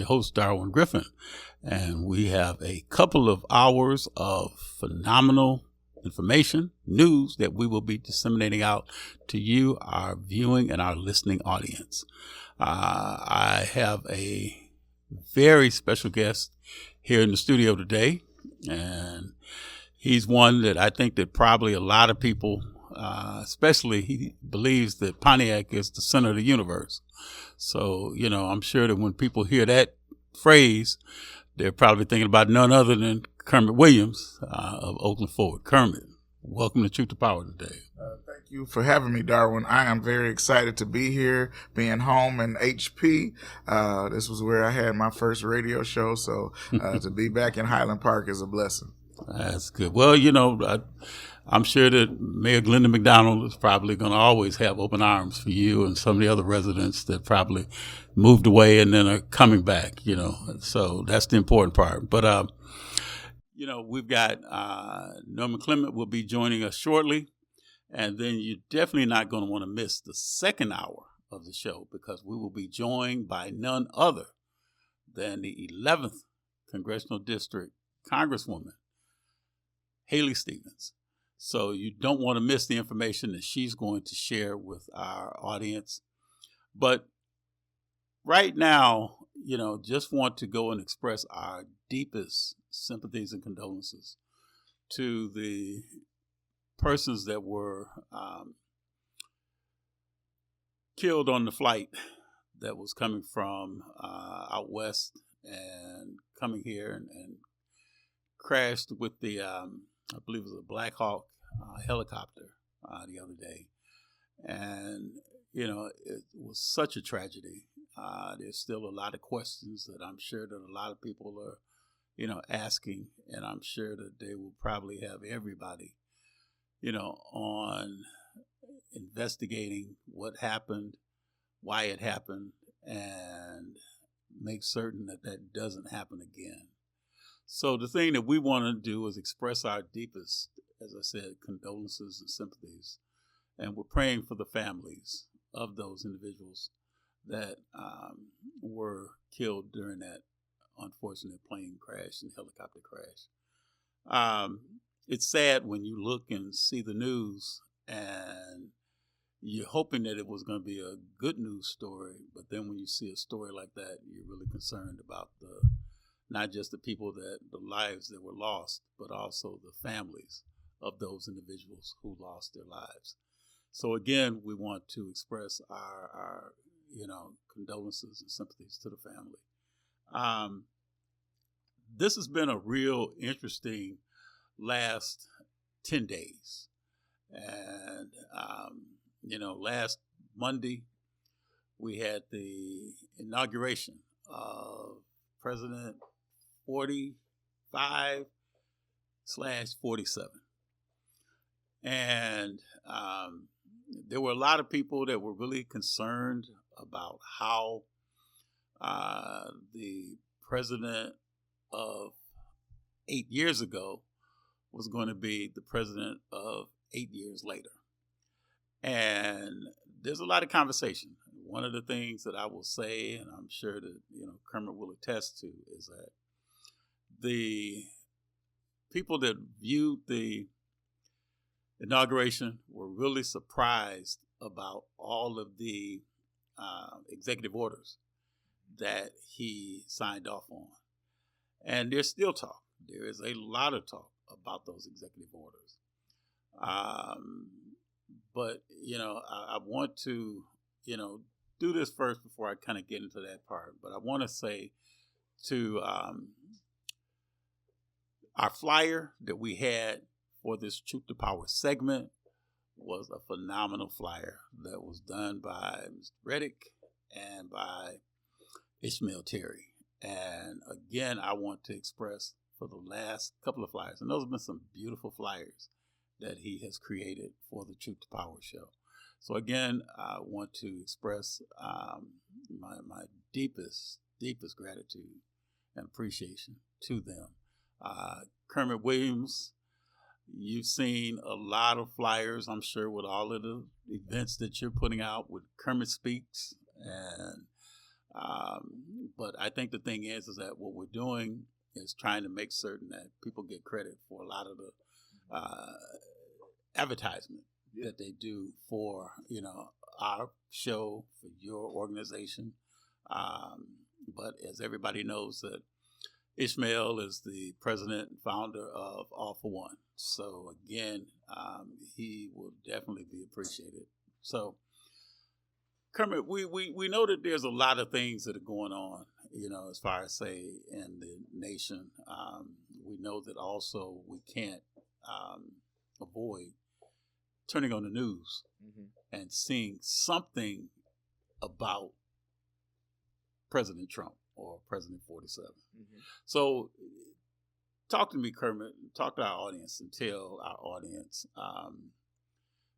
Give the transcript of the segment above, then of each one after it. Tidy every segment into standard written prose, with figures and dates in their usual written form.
your host, Darwin Griffin, and we have a couple of hours of phenomenal information, news that we will be disseminating out to you, our viewing and our listening audience. I have a very special guest here in the studio today, and he's one that I think that probably a lot of people, especially he believes that Pontiac is the center of the universe. So, I'm sure that when people hear that phrase, they're probably thinking about none other than Kermit Williams of Oakland Forward. Kermit, welcome to Truth to Power today. Thank you for having me, Darwin. I am very excited to be here, being home in HP. This was where I had my first radio show, so to be back in Highland Park is a blessing. That's good. Well, I'm sure that Mayor Glenda McDonald is probably going to always have open arms for you and some of the other residents that probably moved away and then are coming back, So that's the important part. But, we've got Norman Clement will be joining us shortly. And then you're definitely not going to want to miss the second hour of the show because we will be joined by none other than the 11th Congressional District Congresswoman, Haley Stevens. So you don't want to miss the information that she's going to share with our audience. But right now, just want to go and express our deepest sympathies and condolences to the persons that were killed on the flight that was coming from out west and coming here and crashed with the, I believe it was a Black Hawk helicopter the other day. And, it was such a tragedy. There's still a lot of questions that I'm sure that a lot of people are, asking, and I'm sure that they will probably have everybody, on investigating what happened, why it happened, and make certain that that doesn't happen again. So the thing that we want to do is express our deepest, as I said, condolences and sympathies. And we're praying for the families of those individuals that were killed during that unfortunate plane crash and helicopter crash. It's sad when you look and see the news and you're hoping that it was going to be a good news story, but then when you see a story like that, you're really concerned about not just the people the lives that were lost, but also the families of those individuals who lost their lives. So again, we want to express our condolences and sympathies to the family. This has been a real interesting last 10 days. And, last Monday, we had the inauguration of President 45/47. And there were a lot of people that were really concerned about how the president of 8 years ago was going to be the president of 8 years later. And there's a lot of conversation. One of the things that I will say, and I'm sure that, Kermit will attest to, is that the people that viewed the inauguration were really surprised about all of the executive orders that he signed off on. And there's still talk. There is a lot of talk about those executive orders. But, I want to, do this first before I kind of get into that part. But I want to say to our flyer that we had for this Truth to Power segment was a phenomenal flyer that was done by Mr. Reddick and by Ishmael Terry. And again, I want to express for the last couple of flyers, and those have been some beautiful flyers that he has created for the Truth to Power show. So again, I want to express my deepest gratitude and appreciation to them. Kermit Williams, you've seen a lot of flyers, I'm sure, with all of the events that you're putting out with Kermit Speaks. And But I think the thing is that what we're doing is trying to make certain that people get credit for a lot of the advertisement that they do for, our show, for your organization. But as everybody knows, that Ishmael is the president and founder of All for One. So again, he will definitely be appreciated. So Kermit, we know that there's a lot of things that are going on, as far as, say, in the nation. We know that also we can't avoid turning on the news and seeing something about President Trump or President 47. So talk to me, Kermit. Talk to our audience and tell our audience,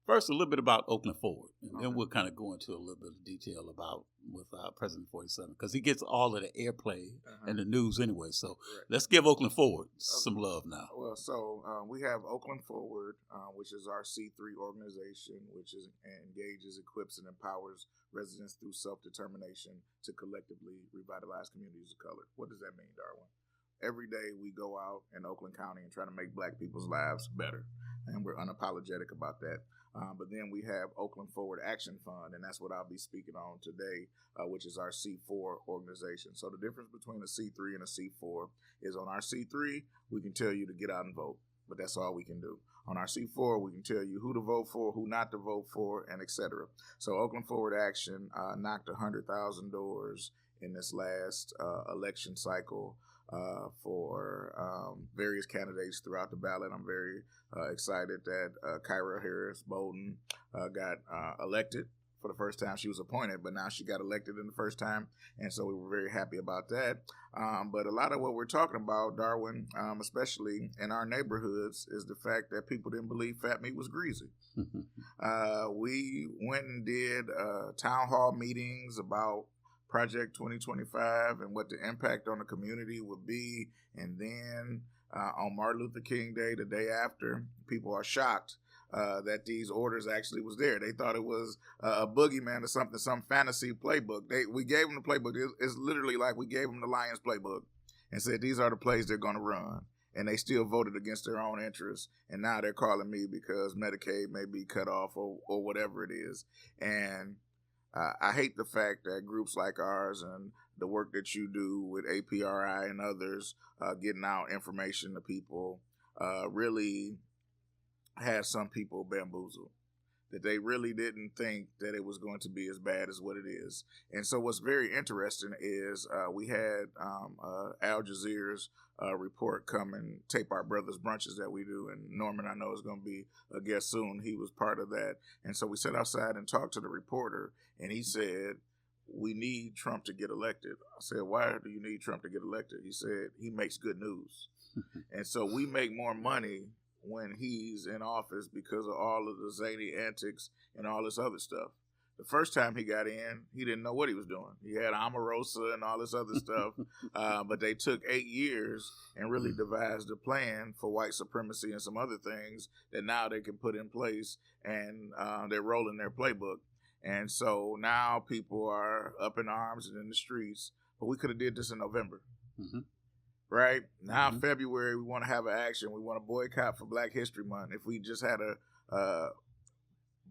first, a little bit about Oakland Forward, and then we'll kind of go into a little bit of detail about with President 47, because he gets all of the airplay and the news anyway. So let's give Oakland Forward some love now. Well, so we have Oakland Forward, which is our C3 organization, which engages, equips, and empowers residents through self-determination to collectively revitalize communities of color. What does that mean, Darwin? Every day we go out in Oakland County and try to make Black people's lives better, and we're unapologetic about that. But then we have Oakland Forward Action Fund, and that's what I'll be speaking on today, which is our C4 organization. So the difference between a C3 and a C4 is on our C3, we can tell you to get out and vote, but that's all we can do. On our C4, we can tell you who to vote for, who not to vote for, and etc. So Oakland Forward Action knocked 100,000 doors in this last election cycle for various candidates throughout the ballot. I'm very excited that Kyra Harris Bolden got elected for the first time. She was appointed, but now she got elected in the first time, and so we were very happy about that. But a lot of what we're talking about, Darwin, especially in our neighborhoods, is the fact that people didn't believe fat meat was greasy. We went and did town hall meetings about Project 2025 and what the impact on the community would be. And then on Martin Luther King Day, the day after, people are shocked that these orders actually was there. They thought it was a boogeyman or something, some fantasy playbook. We gave them the playbook. It's literally like we gave them the Lions playbook and said, these are the plays they're going to run. And they still voted against their own interests. And now they're calling me because Medicaid may be cut off or whatever it is. And I hate the fact that groups like ours and the work that you do with APRI and others, getting out information to people, really has some people bamboozled. That they really didn't think that it was going to be as bad as what it is. And so what's very interesting is we had Al Jazeera's report come and tape our brothers' brunches that we do. And Norman, I know, is going to be a guest soon. He was part of that. And so we sat outside and talked to the reporter, and he said, we need Trump to get elected. I said, why do you need Trump to get elected? He said, he makes good news. And so we make more money when he's in office because of all of the zany antics and all this other stuff. The first time he got in, he didn't know what he was doing. He had Omarosa and all this other stuff, but they took 8 years and really devised a plan for white supremacy and some other things that now they can put in place, and they're rolling their playbook. And so now people are up in arms and in the streets, but we could have did this in November. Right now, February, we want to have an action. We want to boycott for Black History Month. If we just had a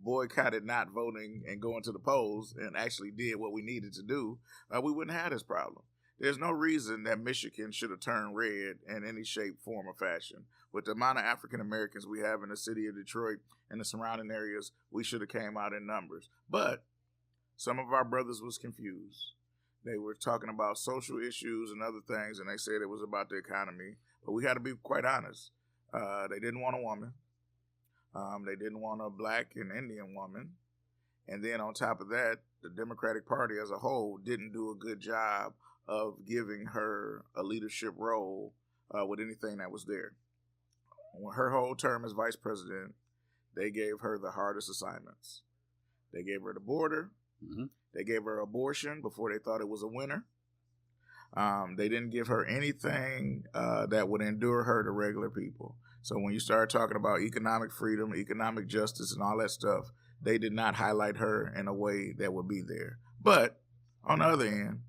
boycotted not voting and going to the polls and actually did what we needed to do, we wouldn't have this problem. There's no reason that Michigan should have turned red in any shape, form, or fashion. With the amount of African Americans we have in the city of Detroit and the surrounding areas, we should have came out in numbers. But some of our brothers was confused. They were talking about social issues and other things, and they said it was about the economy. But we had to be quite honest. They didn't want a woman. They didn't want a Black and Indian woman. And then on top of that, the Democratic Party as a whole didn't do a good job of giving her a leadership role with anything that was there. When her whole term as vice president, they gave her the hardest assignments. They gave her the border. They gave her abortion before they thought it was a winner. They didn't give her anything that would endure her to regular people. So when you start talking about economic freedom, economic justice, and all that stuff, they did not highlight her in a way that would be there. But on the other end,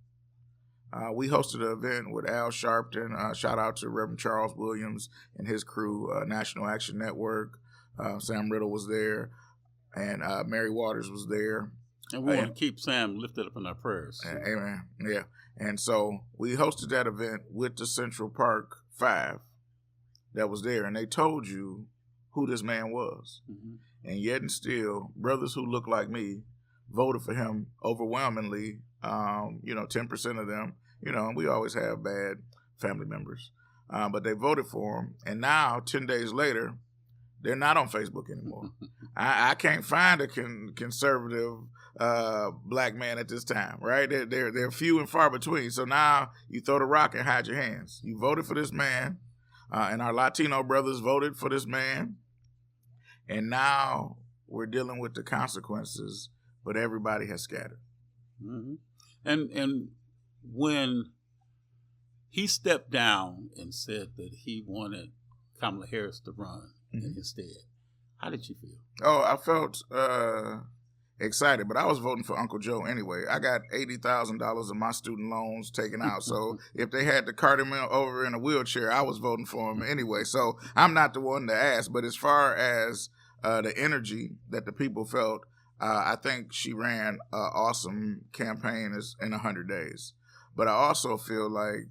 We hosted an event with Al Sharpton. Shout out to Reverend Charles Williams and his crew, National Action Network. Sam Riddle was there, and Mary Waters was there. And we want to keep Sam lifted up in our prayers. Amen. Yeah. And so we hosted that event with the Central Park 5 that was there, and they told you who this man was. Mm-hmm. And yet and still, brothers who look like me voted for him overwhelmingly. 10% of them, and we always have bad family members, but they voted for him. And now, 10 days later, they're not on Facebook anymore. I can't find a conservative black man at this time, right? They're few and far between. So now you throw the rock and hide your hands. You voted for this man, and our Latino brothers voted for this man, and now we're dealing with the consequences, but everybody has scattered. Mm-hmm. And when he stepped down and said that he wanted Kamala Harris to run instead, how did you feel? Oh, I felt excited, but I was voting for Uncle Joe anyway. I got $80,000 of my student loans taken out, so if they had to cart him over in a wheelchair, I was voting for him anyway. So I'm not the one to ask, but as far as the energy that the people felt, I think she ran an awesome campaign in 100 days. But I also feel like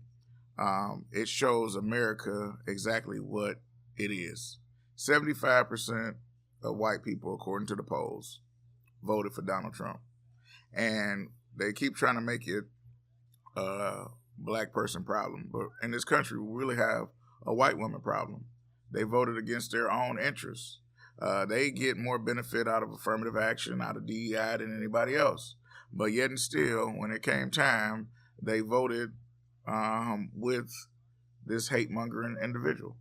it shows America exactly what it is. 75% of white people, according to the polls, voted for Donald Trump. And they keep trying to make it a black person problem. But in this country, we really have a white woman problem. They voted against their own interests. They get more benefit out of affirmative action, out of DEI than anybody else. But yet and still, when it came time, they voted with this hate-mongering individual.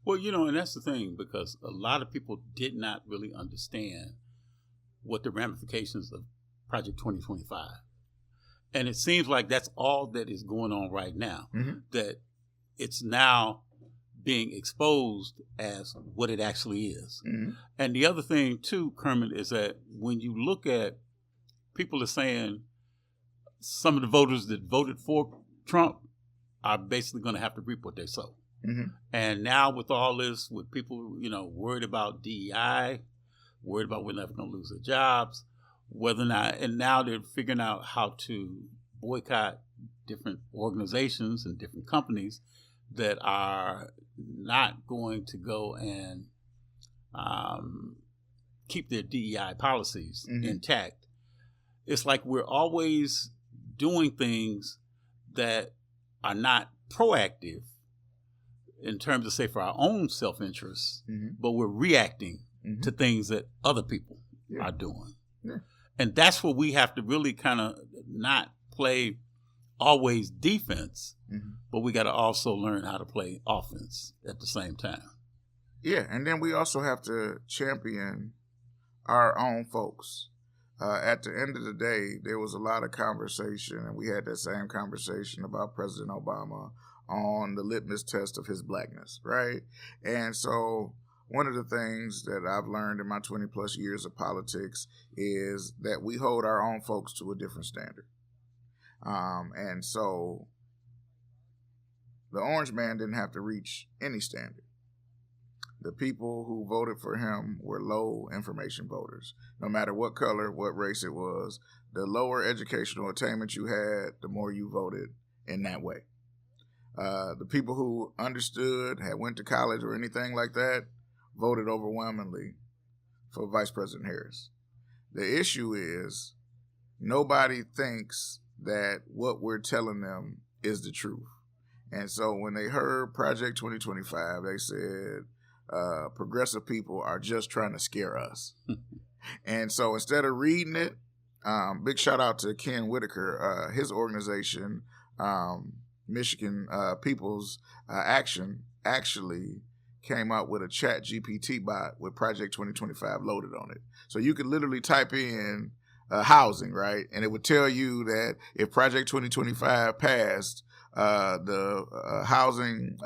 Well, and that's the thing, because a lot of people did not really understand what the ramifications of Project 2025. And it seems like that's all that is going on right now, that it's now being exposed as what it actually is. Mm-hmm. And the other thing too, Kermit, is that when you look at, people are saying some of the voters that voted for Trump are basically going to have to reap what they sow. Mm-hmm. And now with all this, with people, worried about DEI, worried about we're never going to lose their jobs, whether or not, and now they're figuring out how to boycott different organizations and different companies that are not going to go and keep their DEI policies intact. It's like we're always doing things that are not proactive in terms of, say, for our own self-interest, but we're reacting to things that other people are doing. Yeah. And that's where we have to really kind of not play always defense, but we got to also learn how to play offense at the same time. Yeah, and then we also have to champion our own folks. At the end of the day, there was a lot of conversation, and we had that same conversation about President Obama on the litmus test of his blackness, right? And so one of the things that I've learned in my 20 plus years of politics is that we hold our own folks to a different standard. And so the orange man didn't have to reach any standard. The people who voted for him were low information voters. No matter what color, what race it was, the lower educational attainment you had, the more you voted in that way. The people who understood, had went to college or anything like that, voted overwhelmingly for Vice President Harris. The issue is nobody thinks that what we're telling them is the truth. And so when they heard Project 2025, they said, progressive people are just trying to scare us. And so instead of reading it, big shout out to Ken Whitaker, his organization, Michigan People's Action, actually came out with a Chat GPT bot with Project 2025 loaded on it. So you could literally type in housing, right? And it would tell you that if Project 2025 passed, the housing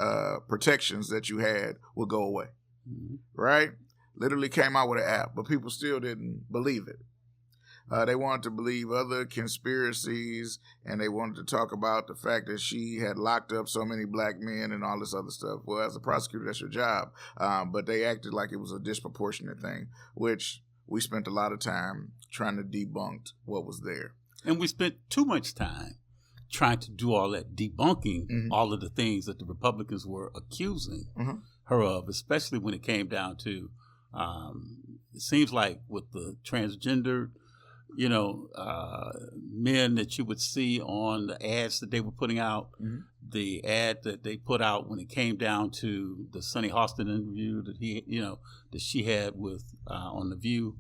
protections that you had would go away, right? Literally came out with an app, but people still didn't believe it. They wanted to believe other conspiracies, and they wanted to talk about the fact that she had locked up so many black men and all this other stuff. Well, as a prosecutor, that's your job. But they acted like it was a disproportionate thing, which we spent a lot of time trying to debunk what was there. And we spent too much time trying to do all that debunking all of the things that the Republicans were accusing her of, especially when it came down to, it seems like with the transgender, men that you would see on the ads that they were putting out, the ad that they put out when it came down to the Sonny Hostin interview that she had with on The View.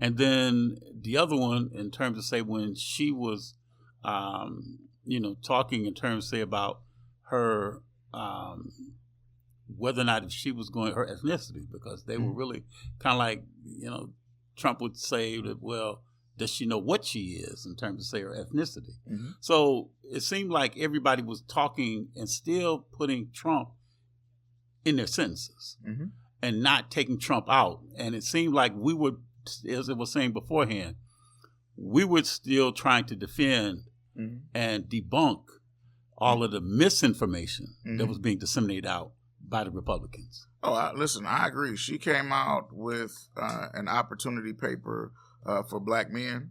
And then the other one, in terms of, say, when she was, talking in terms, say, about her, whether or not if she was going, her ethnicity, because they were really kind of like, Trump would say that, well, does she know what she is in terms of, say, her ethnicity? So it seemed like everybody was talking and still putting Trump in their sentences and not taking Trump out. And it seemed like we were, as I was saying beforehand, we were still trying to defend and debunk all of the misinformation that was being disseminated out by the Republicans. Oh, listen, I agree. She came out with an opportunity paper for black men,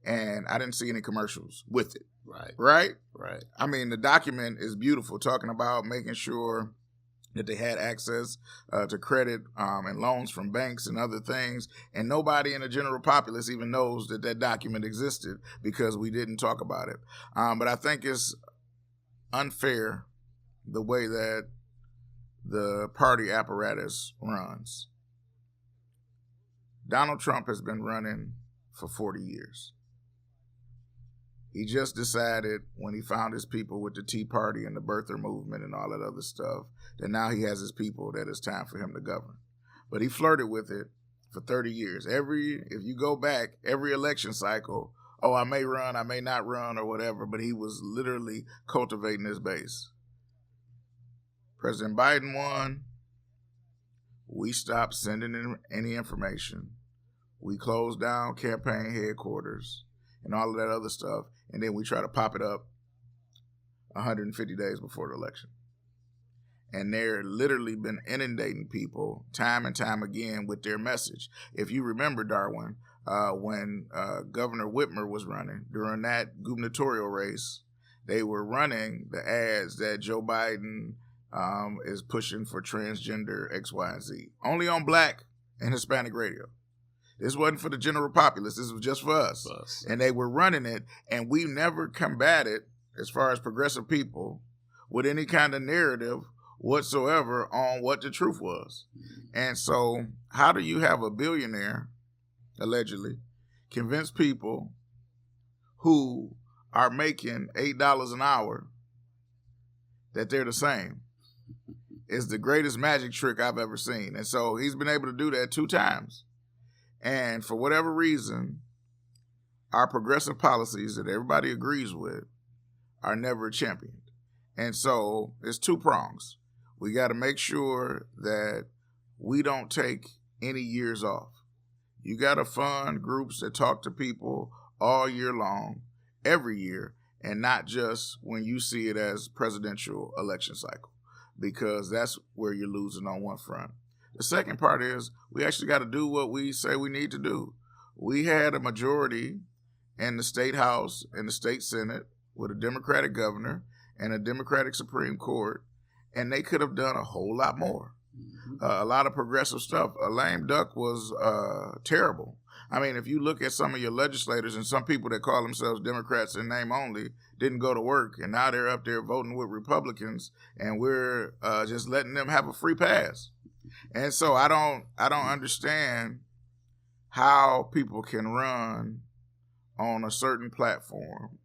and I didn't see any commercials with it. Right. I mean, the document is beautiful, talking about making sure that they had access to credit and loans from banks and other things. And nobody in the general populace even knows that that document existed because we didn't talk about it. But I think it's unfair the way that the party apparatus runs. Donald Trump has been running for 40 years. He just decided when he found his people with the Tea Party and the birther movement and all that other stuff, that now he has his people, that it's time for him to govern. But he flirted with it for 30 years. If you go back, every election cycle, I may run, I may not run or whatever, but he was literally cultivating his base. President Biden won. We stopped sending in any information. We closed down campaign headquarters and all of that other stuff. And then we try to pop it up 150 days before the election. And they're literally been inundating people time and time again with their message. If you remember, Darwin, when Governor Whitmer was running, during that gubernatorial race, they were running the ads that Joe Biden is pushing for transgender X, Y, and Z. Only on Black and Hispanic radio. This wasn't for the general populace. This was just for us. And they were running it, and we never combated, as far as progressive people, with any kind of narrative whatsoever on what the truth was. And so how do you have a billionaire, allegedly, convince people who are making $8 an hour that they're the same? It's the greatest magic trick I've ever seen. And so he's been able to do that 2 times. And for whatever reason, our progressive policies that everybody agrees with are never championed. And so it's 2 prongs. We got to make sure that we don't take any years off. You got to fund groups that talk to people all year long, every year, and not just when you see it as presidential election cycle, because that's where you're losing on one front. The second part is we actually got to do what we say we need to do. We had a majority in the state house and the state senate with a Democratic governor and a Democratic Supreme Court, and they could have done a whole lot more. A lot of progressive stuff. A lame duck was terrible. I mean, if you look at some of your legislators and some people that call themselves Democrats in name only didn't go to work, and now they're up there voting with Republicans, and we're just letting them have a free pass. And so I don't understand how people can run on a certain platform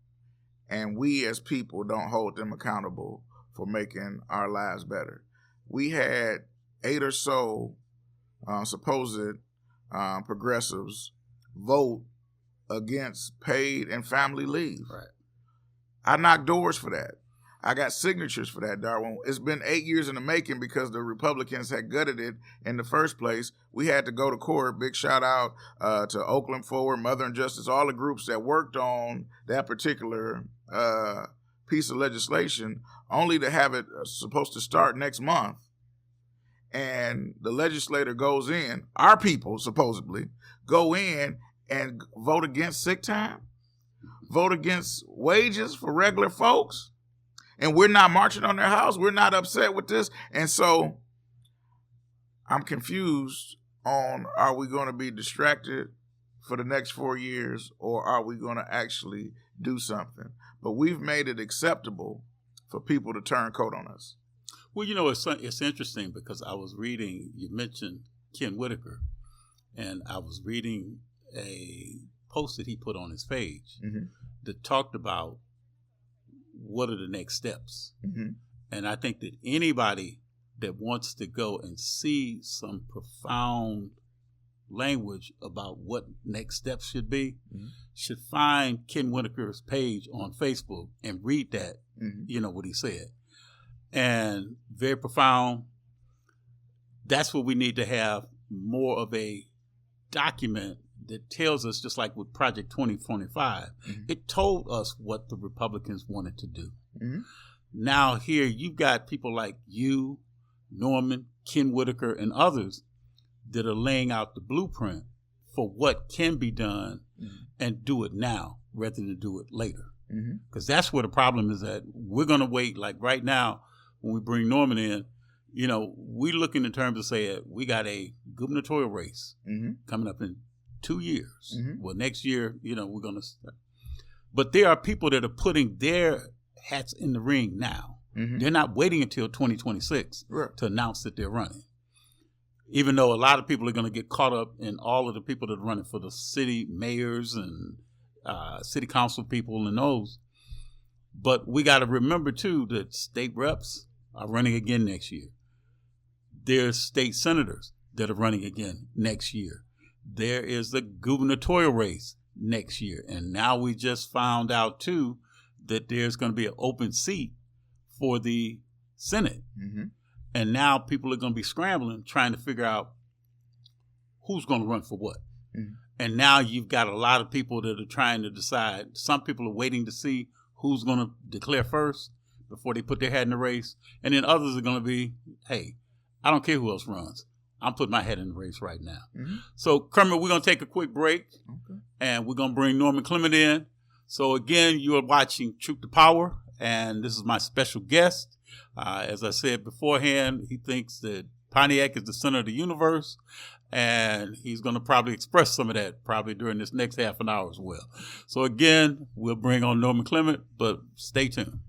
and we as people don't hold them accountable for making our lives better. We had 8 or so supposed progressives vote against paid and family leave. Right. I knocked doors for that. I got signatures for that, Darwin. It's been 8 years in the making because the Republicans had gutted it in the first place. We had to go to court. Big shout out to Oakland Forward, Mother and Justice, all the groups that worked on that particular piece of legislation, only to have it supposed to start next month. And the legislator goes in, our people supposedly, go in and vote against sick time, vote against wages for regular folks. And we're not marching on their house. We're not upset with this. And so I'm confused on, are we going to be distracted for the next 4 years, or are we going to actually do something? But we've made it acceptable for people to turn coat on us. Well, you know, it's interesting because I was reading, you mentioned Ken Whitaker, and I was reading a post that he put on his page that talked about what are the next steps. And I think that anybody that wants to go and see some profound language about what next steps should be should find Ken Whitaker's page on Facebook and read that, you know, what he said. And very profound. That's what we need to have more of a document that tells us, just like with Project 2025, it told us what the Republicans wanted to do. Now here you've got people like you, Norman, Ken Whitaker, and others that are laying out the blueprint for what can be done and do it now rather than do it later. Because that's where the problem is at. We're going to wait. Like right now, when we bring Norman in, you know, we looking in terms of saying we got a gubernatorial race coming up in 2 years. Well, next year, you know, we're going to start. But there are people that are putting their hats in the ring now. They're not waiting until 2026 to announce that they're running. Even though a lot of people are going to get caught up in all of the people that are running for the city mayors and city council people and those. But we got to remember, too, that state reps are running again next year. There's state senators that are running again next year. There is the gubernatorial race next year. And now we just found out, too, that there's going to be an open seat for the Senate. And now people are going to be scrambling, trying to figure out who's going to run for what. And now you've got a lot of people that are trying to decide. Some people are waiting to see who's going to declare first before they put their hat in the race. And then others are going to be, hey, I don't care who else runs. I'm putting my head in the race right now. So, Kermit, we're going to take a quick break, and we're going to bring Norman Clement in. So, again, you are watching Truth to Power, and this is my special guest. As I said beforehand, he thinks that Pontiac is the center of the universe, and he's going to probably express some of that probably during this next half an hour as well. So, again, we'll bring on Norman Clement, but stay tuned.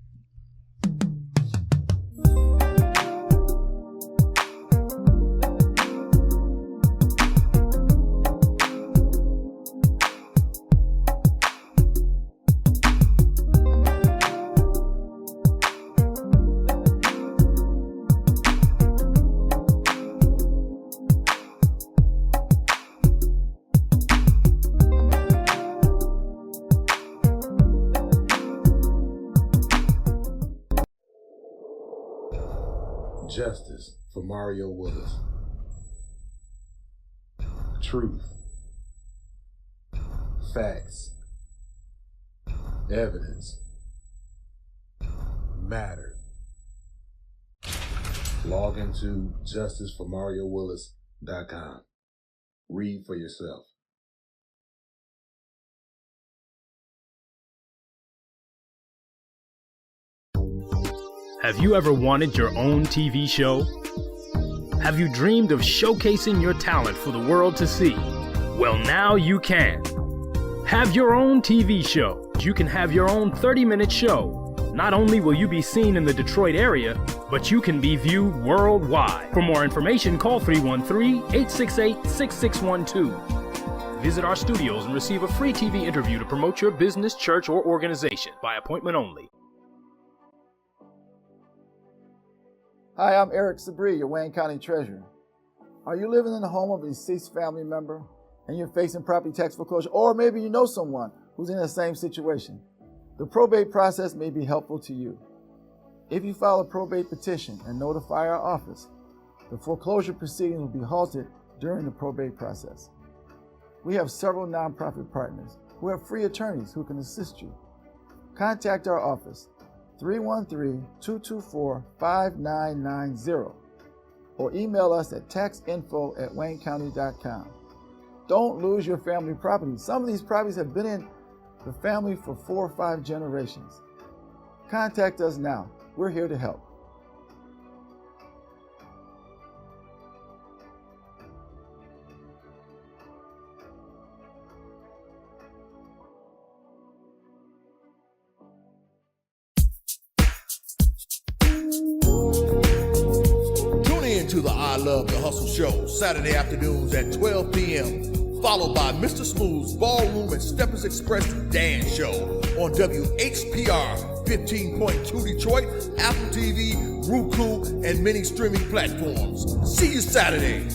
Justice for Mario Willis. Truth. Facts. Evidence. Matter. Log into justiceformariowillis.com. Read for yourself. Have you ever wanted your own TV show? Have you dreamed of showcasing your talent for the world to see? Well, now you can. Have your own TV show. You can have your own 30-minute show. Not only will you be seen in the Detroit area, but you can be viewed worldwide. For more information, call 313-868-6612. Visit our studios and receive a free TV interview to promote your business, church, or organization by appointment only. Hi, I'm Eric Sabri, your Wayne County Treasurer. Are you living in the home of a deceased family member and you're facing property tax foreclosure, or maybe you know someone who's in the same situation? The probate process may be helpful to you. If you file a probate petition and notify our office, the foreclosure proceedings will be halted during the probate process. We have several nonprofit partners who have free attorneys who can assist you. Contact our office, 313-224-5990, or email us at taxinfo@waynecounty.com. Don't lose your family property. Some of these properties have been in the family for 4 or 5 generations. Contact us now. We're here to help. Tune in to the I Love the Hustle show, Saturday afternoons at 12 p.m., followed by Mr. Smooth's Ballroom and Steppers Express Dance Show on WHPR 15.2 Detroit, Apple TV, Roku, and many streaming platforms. See you Saturday.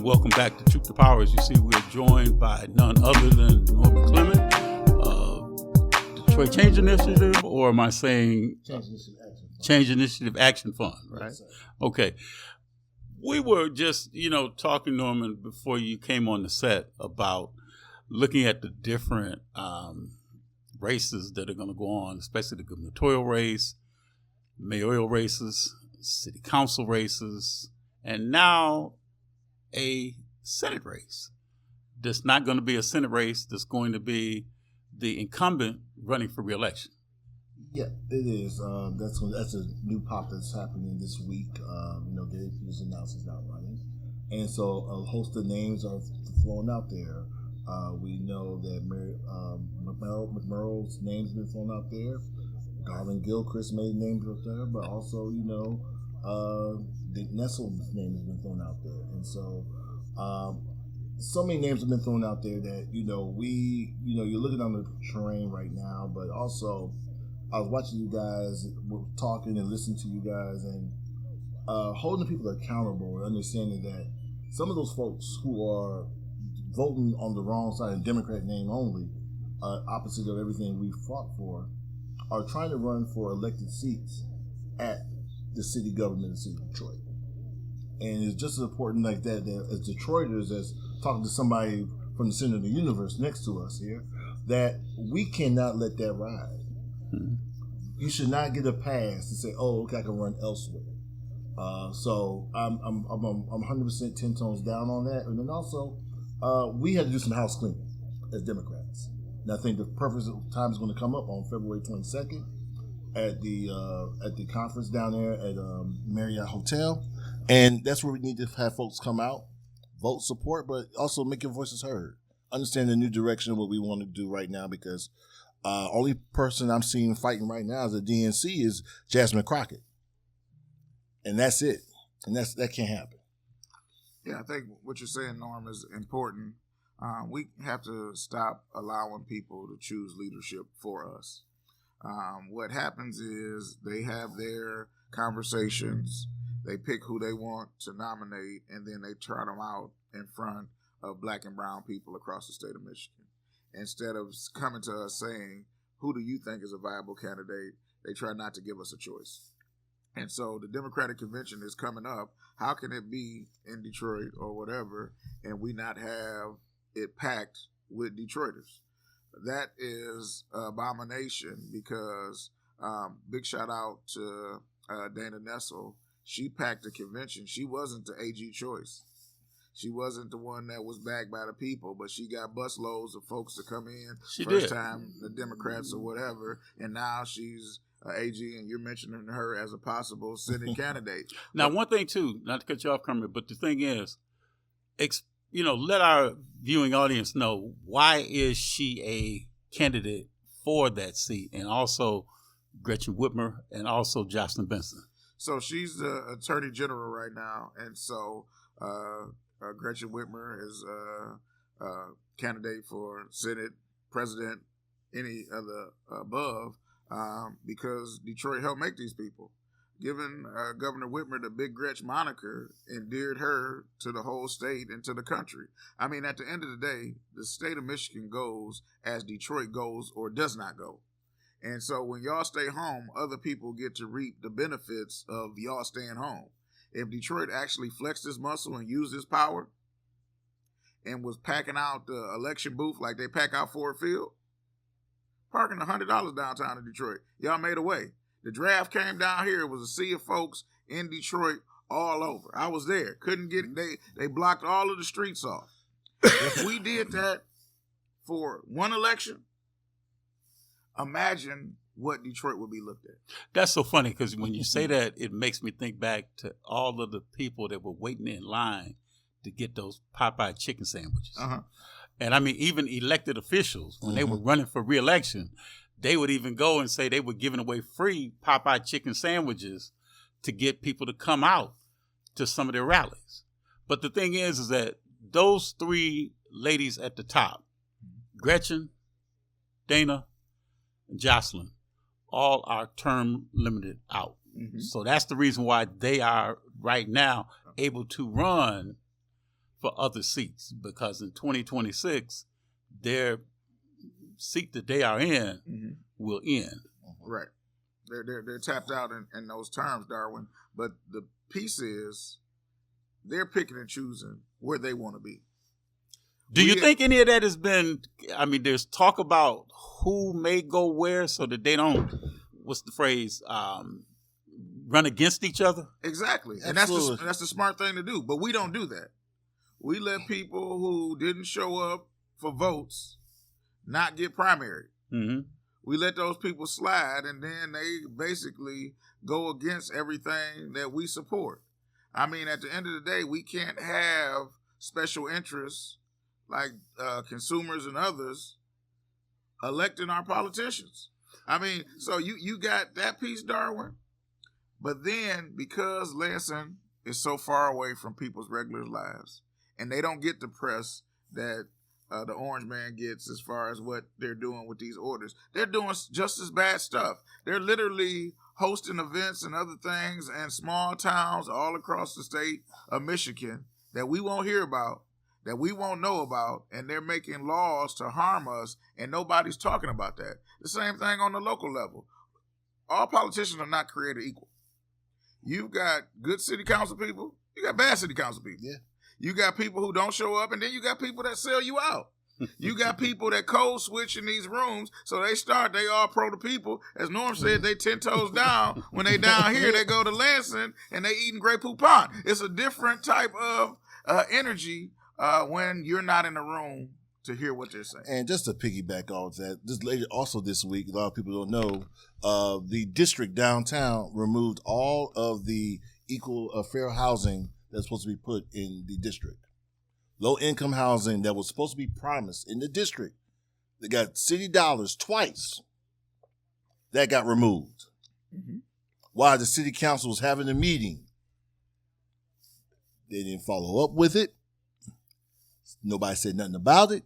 Welcome back to Truth to Power. As you see, we're joined by none other than Norman Clement of Detroit Change Initiative, or am I saying Change Initiative Action Fund, right? Yes, okay. We were just, talking, Norman, before you came on the set about looking at the different races that are going to go on, especially the gubernatorial race, mayoral races, city council races, and now a Senate race. There's not going to be a Senate race. There's going to be the incumbent running for re-election. Yeah, it is. That's a new pop that's happening this week. Gary Peters announced he's not running, and so a host of names are thrown out there. We know that McMurrow's name's been thrown out there. Garvin Gilchrist made names out there, but also Dick Nestle's name has been thrown out there, and so many names have been thrown out there that you're looking on the terrain right now. But also, I was watching you guys, talking and listening to you guys, and holding people accountable and understanding that some of those folks who are voting on the wrong side, in Democrat name only, opposite of everything we fought for, are trying to run for elected seats at the city government of the city of Detroit. And it's just as important like that as Detroiters, as talking to somebody from the center of the universe next to us here, that we cannot let that ride. Mm-hmm. You should not get a pass to say, "Oh, okay, I can run elsewhere." So I'm 100% 10 tones down on that. And then also, we had to do some house cleaning as Democrats. And I think the perfect time is going to come up on February 22nd at the conference down there at Marriott Hotel. And that's where we need to have folks come out, vote support, but also make your voices heard. Understand the new direction of what we want to do right now, because only person I'm seeing fighting right now as a DNC is Jasmine Crockett. And that's it. And that can't happen. Yeah, I think what you're saying, Norm, is important. We have to stop allowing people to choose leadership for us. What happens is they have their conversations, they pick who they want to nominate, and then they trot them out in front of black and brown people across the state of Michigan. Instead of coming to us saying, who do you think is a viable candidate, they try not to give us a choice. And so the Democratic Convention is coming up. How can it be in Detroit or whatever, and we not have it packed with Detroiters? That is an abomination, because big shout out to Dana Nessel. She packed the convention. She wasn't the AG choice. She wasn't the one that was backed by the people, but she got busloads of folks to come in. She first did. time, the Democrats or whatever, and now she's AG, and you're mentioning her as a possible Senate candidate. Now, one thing too, not to cut you off, Kermit, but the thing is, let our viewing audience know, why is she a candidate for that seat, and also Gretchen Whitmer and also Jocelyn Benson? So she's the Attorney General right now, and so Gretchen Whitmer is a candidate for Senate, President, any of the above, because Detroit helped make these people. Giving Governor Whitmer the Big Gretch moniker endeared her to the whole state and to the country. I mean, at the end of the day, the state of Michigan goes as Detroit goes or does not go. And so when y'all stay home, other people get to reap the benefits of y'all staying home. If Detroit actually flexed his muscle and used his power and was packing out the election booth like they pack out Ford Field, parking $100 downtown in Detroit, y'all made a way. The draft came down here. It was a sea of folks in Detroit all over. I was there. Couldn't get they blocked all of the streets off. If we did that for one election, imagine what Detroit would be looked at. That's so funny, because when you say that, it makes me think back to all of the people that were waiting in line to get those Popeye chicken sandwiches. Uh-huh. And I mean, even elected officials, when they were running for re-election, they would even go and say they were giving away free Popeye chicken sandwiches to get people to come out to some of their rallies. But the thing is that those three ladies at the top, Gretchen, Dana, and Jocelyn, all are term limited out. Mm-hmm. So that's the reason why they are right now able to run for other seats, because in 2026, their seat that they are in will end. Right. They're tapped out in those terms, Darwin. But the piece is they're picking and choosing where they want to be. Do you think any of that has been, I mean, there's talk about who may go where so that they don't, what's the phrase, run against each other? Exactly. And that's the smart thing to do. But we don't do that. We let people who didn't show up for votes not get primary. Mm-hmm. We let those people slide, and then they basically go against everything that we support. I mean, at the end of the day, we can't have special interests like consumers and others electing our politicians. I mean, so you got that piece, Darwin. But then, because Lansing is so far away from people's regular lives, and they don't get the press that the Orange Man gets as far as what they're doing with these orders, they're doing just as bad stuff. They're literally hosting events and other things in small towns all across the state of Michigan that we won't hear about, that we won't know about, and they're making laws to harm us, and nobody's talking about that. The same thing on the local level. All politicians are not created equal. You've got good city council people, you got bad city council people. Yeah. You got people who don't show up, and then you got people that sell you out. You got people that code switch in these rooms, so they all pro the people. As Norm said, they 10 toes down. When they down here, they go to Lansing, and they eating Grey Poupon. It's a different type of energy when you're not in the room to hear what they're saying. And just to piggyback off that, this week, a lot of people don't know, the district downtown removed all of the equal fair housing that's supposed to be put in the district. Low-income housing that was supposed to be promised in the district. They got city dollars twice. That got removed. Mm-hmm. While the city council was having a meeting, they didn't follow up with it. Nobody said nothing about it.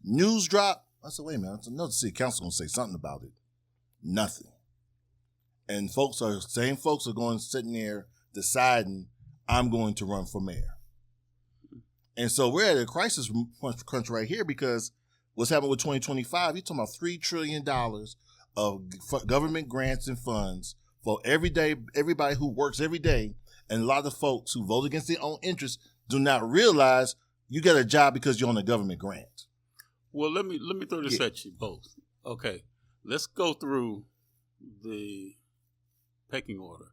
News dropped. I said, wait a minute, I know the city council going to say something about it. Nothing. And same folks are going sitting there deciding, I'm going to run for mayor. And so we're at a crisis crunch right here, because what's happening with 2025, you're talking about $3 trillion of government grants and funds for everybody who works every day. And a lot of folks who vote against their own interests do not realize you get a job because you're on a government grant. Well, let me throw this at you both. Okay, let's go through the pecking order.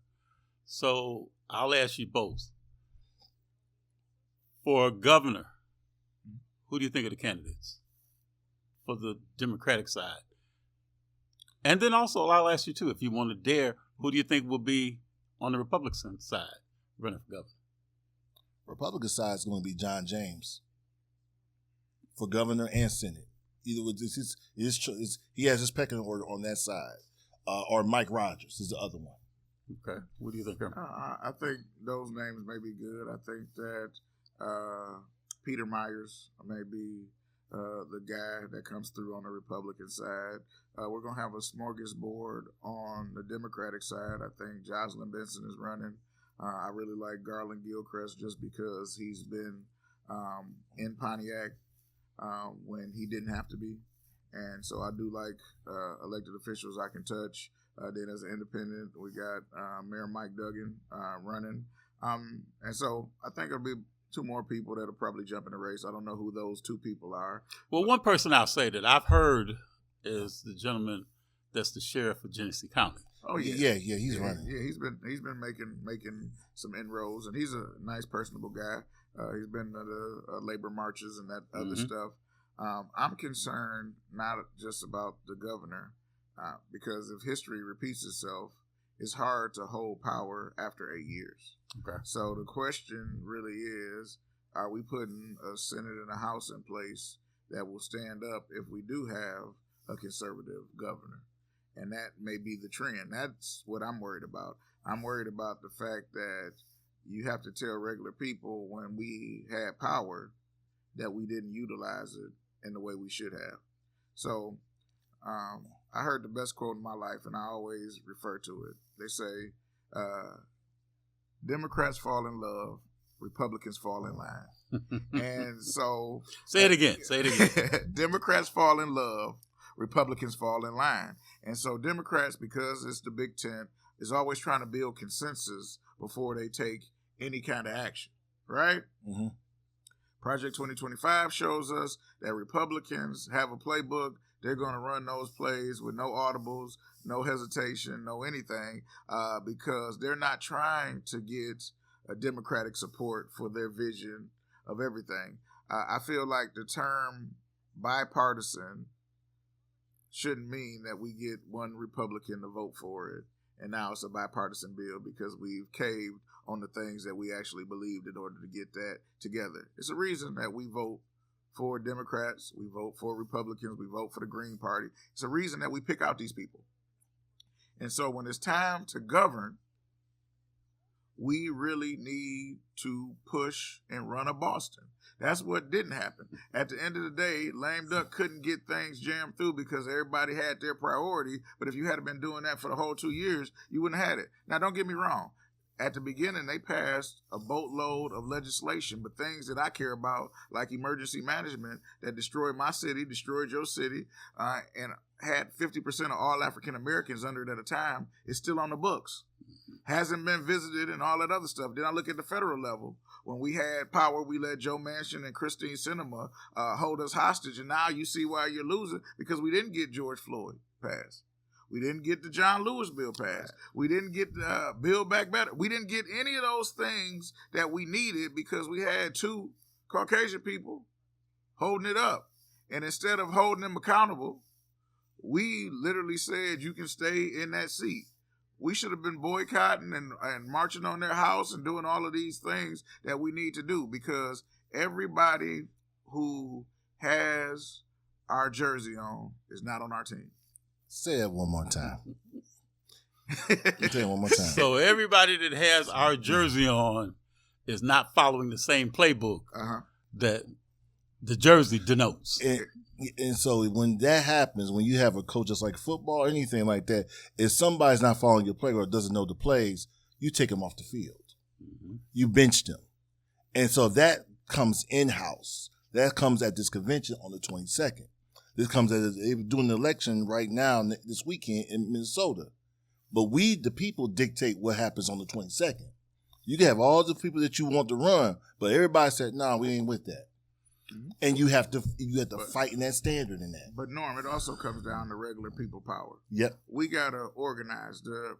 So I'll ask you both. For governor, who do you think are the candidates for the Democratic side? And then also, I'll ask you too, if you want to dare, who do you think will be on the Republican side running for governor? Republican side is going to be John James for governor and Senate. Either with he has his pecking order on that side, or Mike Rogers is the other one. Okay, what do you think, Herman? I think those names may be good. I think that Peter Myers may be the guy that comes through on the Republican side. We're going to have a smorgasbord on the Democratic side. I think Jocelyn Benson is running. I really like Garland Gilchrist just because he's been in Pontiac when he didn't have to be. And so I do like elected officials I can touch. Then as an independent, we got Mayor Mike Duggan running. And so I think it'll be two more people that'll probably jump in the race. I don't know who those two people are. Well, one person I'll say that I've heard is the gentleman that's the sheriff of Genesee County. Oh yeah, he's running. Yeah, he's been making some inroads, and he's a nice, personable guy. He's been to the labor marches and that other stuff. I'm concerned not just about the governor, because if history repeats itself, it's hard to hold power after 8 years. Okay. So the question really is, are we putting a Senate and a House in place that will stand up if we do have a conservative governor? And that may be the trend. That's what I'm worried about. I'm worried about the fact that you have to tell regular people when we had power that we didn't utilize it in the way we should have. So I heard the best quote in my life, and I always refer to it. They say, Democrats fall in love, Republicans fall in line. And so... Say it again. Democrats fall in love, Republicans fall in line. And so Democrats, because it's the Big Tent, is always trying to build consensus before they take any kind of action, right? Mm-hmm. Project 2025 shows us that Republicans have a playbook. They're going to run those plays with no audibles, no hesitation, no anything, because they're not trying to get a Democratic support for their vision of everything. I feel like the term bipartisan shouldn't mean that we get one Republican to vote for it, and now it's a bipartisan bill because we've caved on the things that we actually believed in order to get that together. It's a reason that we vote for Democrats, we vote for Republicans, we vote for the Green Party. It's a reason that we pick out these people. And so when it's time to govern, we really need to push and run a Boston. That's what didn't happen. At the end of the day, lame duck couldn't get things jammed through because everybody had their priority. But if you had been doing that for the whole 2 years, you wouldn't have had it. Now, don't get me wrong. At the beginning, they passed a boatload of legislation, but things that I care about, like emergency management, that destroyed my city, destroyed your city, and had 50% of all African Americans under it at a time, is still on the books. Hasn't been visited and all that other stuff. Then I look at the federal level. When we had power, we let Joe Manchin and Christine Sinema hold us hostage, and now you see why you're losing, because we didn't get George Floyd passed. We didn't get the John Lewis bill passed. We didn't get Build Back Better. We didn't get any of those things that we needed because we had two Caucasian people holding it up. And instead of holding them accountable, we literally said, you can stay in that seat. We should have been boycotting and marching on their house and doing all of these things that we need to do, because everybody who has our jersey on is not on our team. Say it one more time. Say it one more time. So everybody that has our jersey on is not following the same playbook that the jersey denotes. And so when that happens, when you have a coach that's like football or anything like that, if somebody's not following your play or doesn't know the plays, you take them off the field. Mm-hmm. You bench them. And so that comes in-house. That comes at this convention on the 22nd. This comes as they're doing the election right now this weekend in Minnesota. But we, the people, dictate what happens on the 22nd. You can have all the people that you want to run, but everybody said, no, we ain't with that. Mm-hmm. And you have to fight in that standard in that. But Norm, it also comes down to regular people power. Yep. We got to organize. The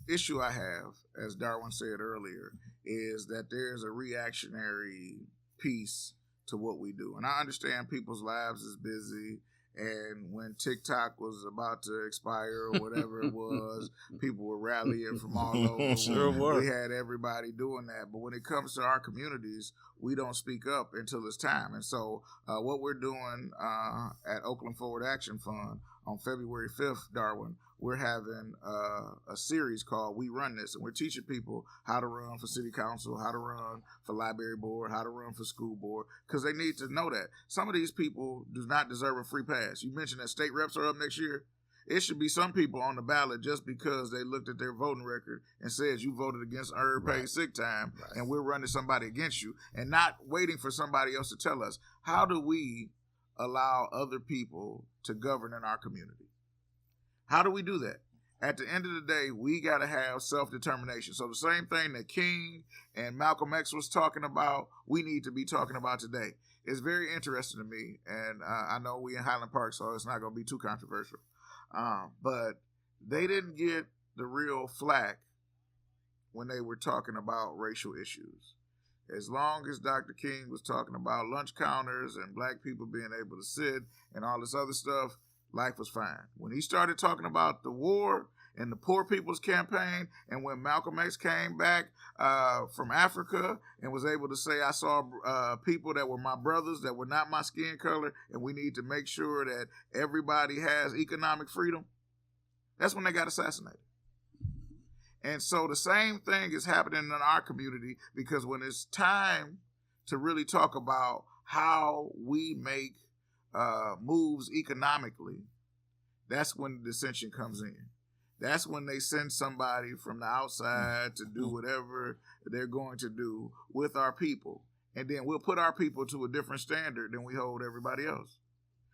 issue I have, as Darwin said earlier, is that there's a reactionary piece to what we do. And I understand people's lives is busy. And when TikTok was about to expire or whatever it was, people were rallying from all over. Sure were. We had everybody doing that. But when it comes to our communities, we don't speak up until it's time. And so what we're doing at Oakland Forward Action Fund on February 5th, Darwin, we're having a series called We Run This, and we're teaching people how to run for city council, how to run for library board, how to run for school board, because they need to know that some of these people do not deserve a free pass. You mentioned that state reps are up next year. It should be some people on the ballot just because they looked at their voting record and says you voted against earned paid sick time, and we're running somebody against you, and not waiting for somebody else to tell us. How do we allow other people to govern in our community? How do we do that? At the end of the day, we got to have self-determination. So the same thing that King and Malcolm X was talking about, we need to be talking about today. It's very interesting to me, and I know we in Highland Park, so it's not going to be too controversial. But they didn't get the real flack when they were talking about racial issues. As long as Dr. King was talking about lunch counters and black people being able to sit and all this other stuff, life was fine. When he started talking about the war and the Poor People's Campaign, and when Malcolm X came back from Africa and was able to say, I saw people that were my brothers that were not my skin color, and we need to make sure that everybody has economic freedom, that's when they got assassinated. And so the same thing is happening in our community, because when it's time to really talk about how we make moves economically, that's when the dissension comes in. That's when they send somebody from the outside to do whatever they're going to do with our people. And then we'll put our people to a different standard than we hold everybody else.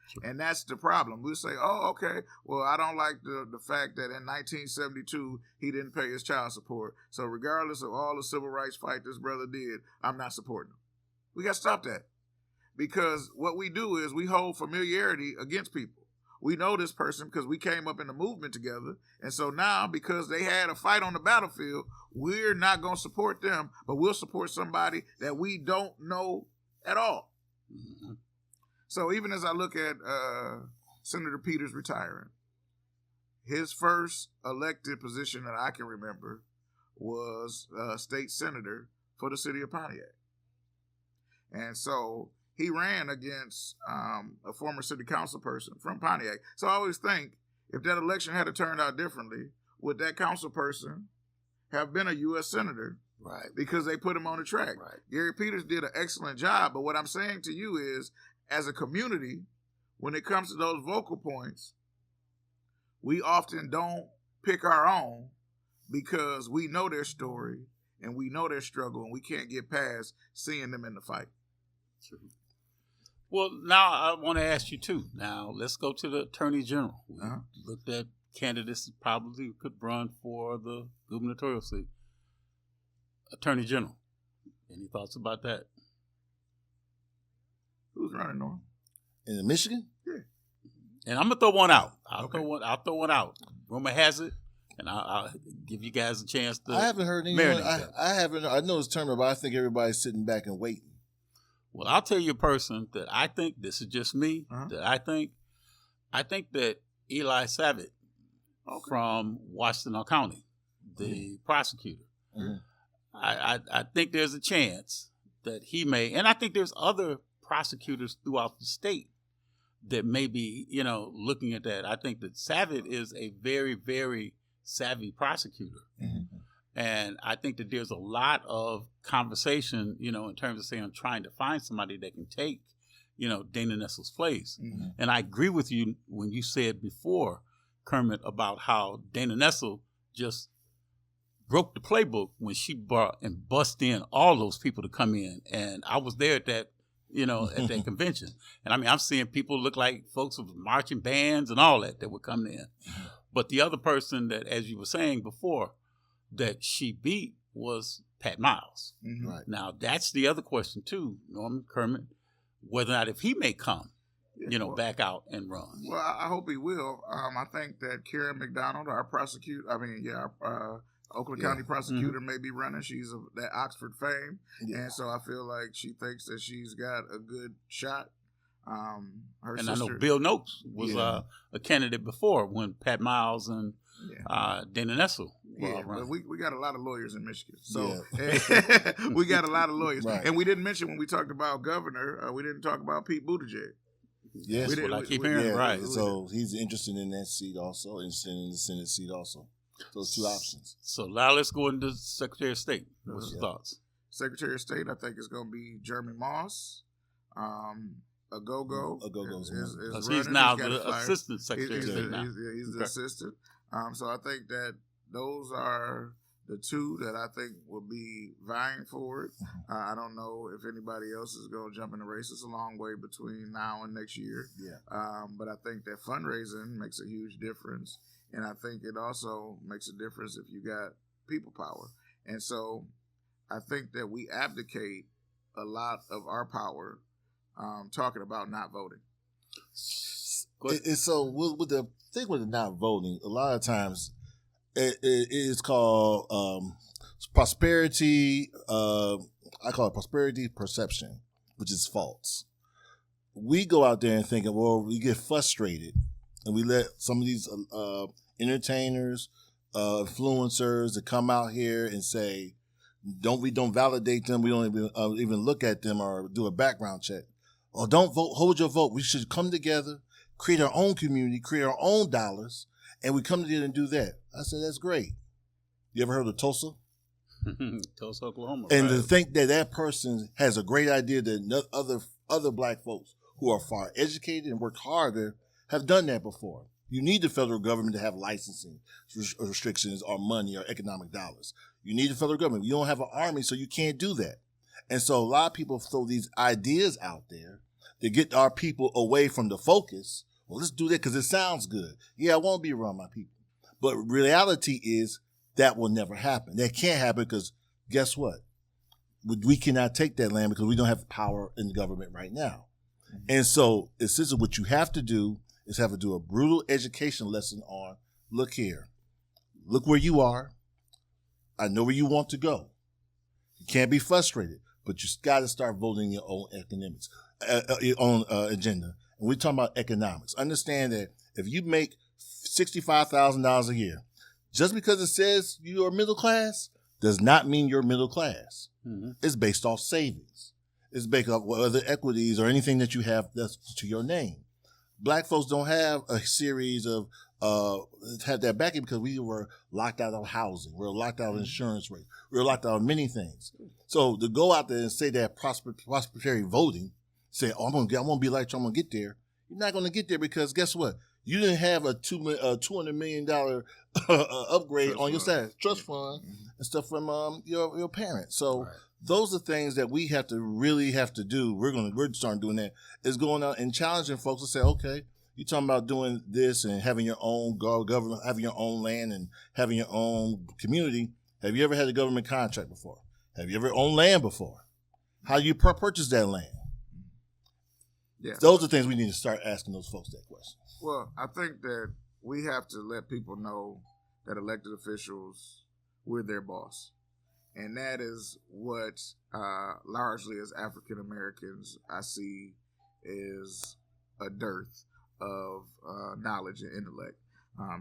Sure. And that's the problem. We'll say, oh, okay, well, I don't like the fact that in 1972, he didn't pay his child support. So regardless of all the civil rights fight this brother did, I'm not supporting him. We got to stop that. Because what we do is we hold familiarity against people. We know this person because we came up in the movement together. And so now, because they had a fight on the battlefield, we're not going to support them, but we'll support somebody that we don't know at all. Mm-hmm. So even as I look at Senator Peters retiring, his first elected position that I can remember was state senator for the city of Pontiac. And so he ran against a former city council person from Pontiac. So I always think, if that election had turned out differently, would that council person have been a U.S. senator? Right. Because they put him on the track. Right. Gary Peters did an excellent job. But what I'm saying to you is, as a community, when it comes to those vocal points, we often don't pick our own because we know their story and we know their struggle, and we can't get past seeing them in the fight. True. Well, now I want to ask you too. Now let's go to the Attorney General. We looked at candidates that probably could run for the gubernatorial seat. Attorney General, any thoughts about that? Who's running, Norm? In Michigan? Yeah. And I'm gonna throw one out. I'll throw one out. Rumor has it, and I'll give you guys a chance to. I haven't heard anyone. I haven't. I know it's term, but I think everybody's sitting back and waiting. Well, I'll tell you a person that I think, this is just me, that I think that Eli Savage from Washington County, the prosecutor, I think there's a chance that he may, and I think there's other prosecutors throughout the state that may be, looking at that. I think that Savage is a very, very savvy prosecutor. Mm-hmm. And I think that there's a lot of conversation, in terms of saying, trying to find somebody that can take, Dana Nessle's place. Mm-hmm. And I agree with you when you said before, Kermit, about how Dana Nessle just broke the playbook when she brought and bust in all those people to come in. And I was there at that, at that convention. And I mean, I'm seeing people look like folks with marching bands and all that were coming in. Mm-hmm. But the other person that, as you were saying before, that she beat was Pat Miles. Mm-hmm. Right. Now, that's the other question, too, Norman Kermit, whether or not if he may come, back out and run. Well, I hope he will. I think that Karen McDonald, our Oakland County prosecutor may be running. She's that Oxford fame. And so I feel like she thinks that she's got a good shot. Her and sister, I know Bill Noakes was a candidate before when Pat Miles and Dana Nessel were all running. But we got a lot of lawyers in Michigan. So we got a lot of lawyers. Right. And we didn't mention when we talked about governor, we didn't talk about Pete Buttigieg. Yes, what I keep hearing, right. So he's interested in that seat also, interested in the Senate seat also. Those two options. So now let's go into Secretary of State. What's your thoughts? Secretary of State, I think it's going to be Jeremy Moss. Agogo is he's now the Assistant Secretary of State now. He's the assistant. So I think that those are the two that I think will be vying for it. I don't know if anybody else is going to jump in the race. It's a long way between now and next year. But I think that fundraising makes a huge difference. And I think it also makes a difference if you got people power. And so I think that we abdicate a lot of our power talking about not voting. So with the thing with the not voting, a lot of times it is called prosperity. I call it prosperity perception, which is false. We go out there and think, well, we get frustrated, and we let some of these entertainers, influencers that come out here and say, we don't validate them. We don't even look at them or do a background check. Or don't vote. Hold your vote. We should come together, create our own community, create our own dollars, and we come together and do that. I said, that's great. You ever heard of Tulsa? Tulsa, Oklahoma. And to think that person has a great idea that other black folks who are far educated and work harder have done that before. You need the federal government to have licensing restrictions or money or economic dollars. You need the federal government. You don't have an army, so you can't do that. And so a lot of people throw these ideas out there to get our people away from the focus. Well, let's do that because it sounds good. Yeah, I want to be around my people. But reality is that will never happen. That can't happen because guess what? We cannot take that land because we don't have power in the government right now. And so essentially what you have to do is have to do a brutal education lesson on, look here, look where you are. I know where you want to go. You can't be frustrated, but you got to start voting your own economics, your own agenda. And we're talking about economics. Understand that if you make $65,000 a year, just because it says you're middle class does not mean you're middle class. Mm-hmm. It's based off savings. It's based off other equities or anything that you have that's to your name. Black folks don't have a series of have that backing because we were locked out of housing. We were locked out of insurance rates. We were locked out of many things. So to go out there and say that prosperity voting, say, oh, I'm gonna be like Trump, I'm gonna get there. You're not gonna get there because guess what? You didn't have a $200 million upgrade on your trust fund and stuff from your parents. So those are things that we really have to do. We're starting doing that. Is going out and challenging folks to say, okay, you're talking about doing this and having your own government, having your own land and having your own community. Have you ever had a government contract before? Have you ever owned land before? How do you purchase that land? Yeah. Those are things we need to start asking those folks that question. Well, I think that we have to let people know that elected officials, we're their boss. And that is what largely as African Americans I see is a dearth of knowledge and intellect.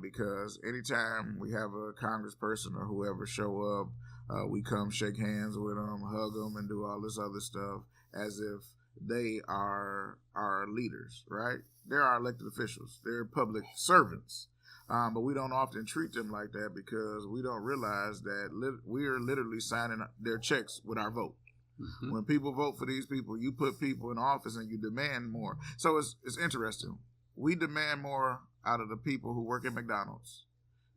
Because anytime we have a congressperson or whoever show up, we come shake hands with them, hug them, and do all this other stuff as if they are our leaders, right? They're our elected officials. They're public servants. But we don't often treat them like that because we don't realize that we are literally signing their checks with our vote. Mm-hmm. When people vote for these people, you put people in office and you demand more. So it's interesting. We demand more out of the people who work at McDonald's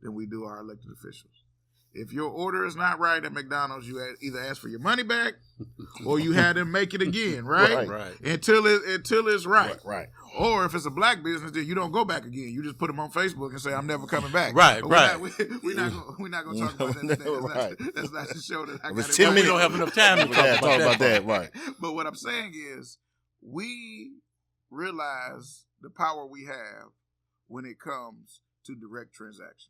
than we do our elected officials. If your order is not right at McDonald's, you either ask for your money back or you had them make it again, right? Right. Until it's right. Right. Or if it's a black business, then you don't go back again. You just put them on Facebook and say, I'm never coming back. Right. We're not going to talk about that today. That's not the show that I got. 10 minutes. We don't have enough time to talk about that. Right. But what I'm saying is we realize the power we have when it comes to direct transactions.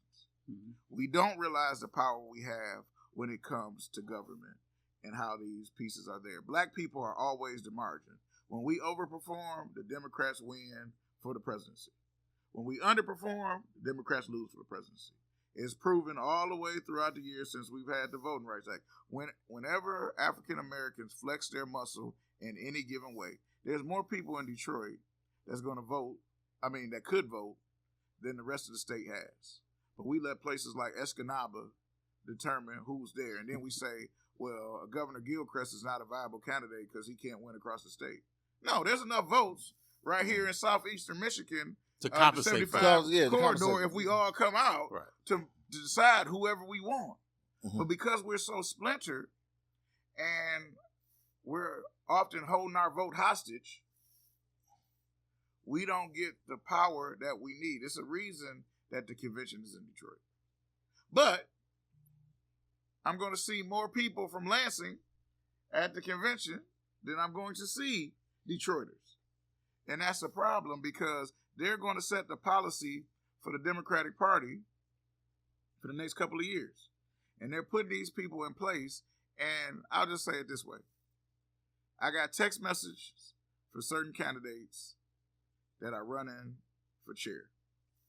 Mhm. We don't realize the power we have when it comes to government and how these pieces are there. Black people are always the margin. When we overperform, the Democrats win for the presidency. When we underperform, the Democrats lose for the presidency. It's proven all the way throughout the years since we've had the Voting Rights Act. Whenever African Americans flex their muscle in any given way, there's more people in Detroit that's going to vote, that could vote, than the rest of the state has. But we let places like Escanaba determine who's there. And then we say, well, Governor Gilchrist is not a viable candidate because he can't win across the state. No, there's enough votes right here in southeastern Michigan To compensate the for 75 to corridor compensate. if we all come out Right. to decide whoever we want. Mhm. But because we're so splintered and we're often holding our vote hostage, we don't get the power that we need. It's a reason that the convention is in Detroit. But I'm going to see more people from Lansing at the convention than I'm going to see Detroiters. And that's a problem because they're going to set the policy for the Democratic Party for the next couple of years. And they're putting these people in place. And I'll just say it this way. I got text messages for certain candidates that are running for chair.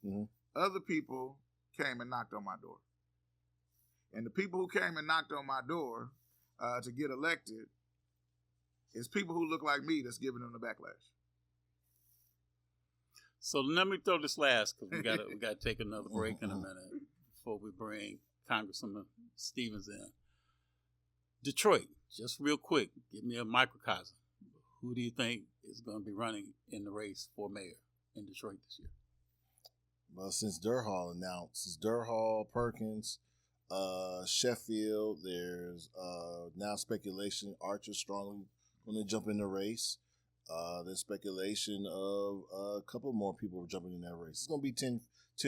Mhm. Other people came and knocked on my door. And the people who came and knocked on my door to get elected is people who look like me that's giving them the backlash. So let me throw this last because we got to take another break in a minute before we bring Congressman Stevens in. Detroit, just real quick, give me a microcosm. Who do you think is going to be running in the race for mayor in Detroit this year? Well, since Durhal announced, it's Durhal, Perkins, Sheffield. There's now speculation Archer strongly going to jump in the race. There's speculation of a couple more people jumping in that race. It's going to be 10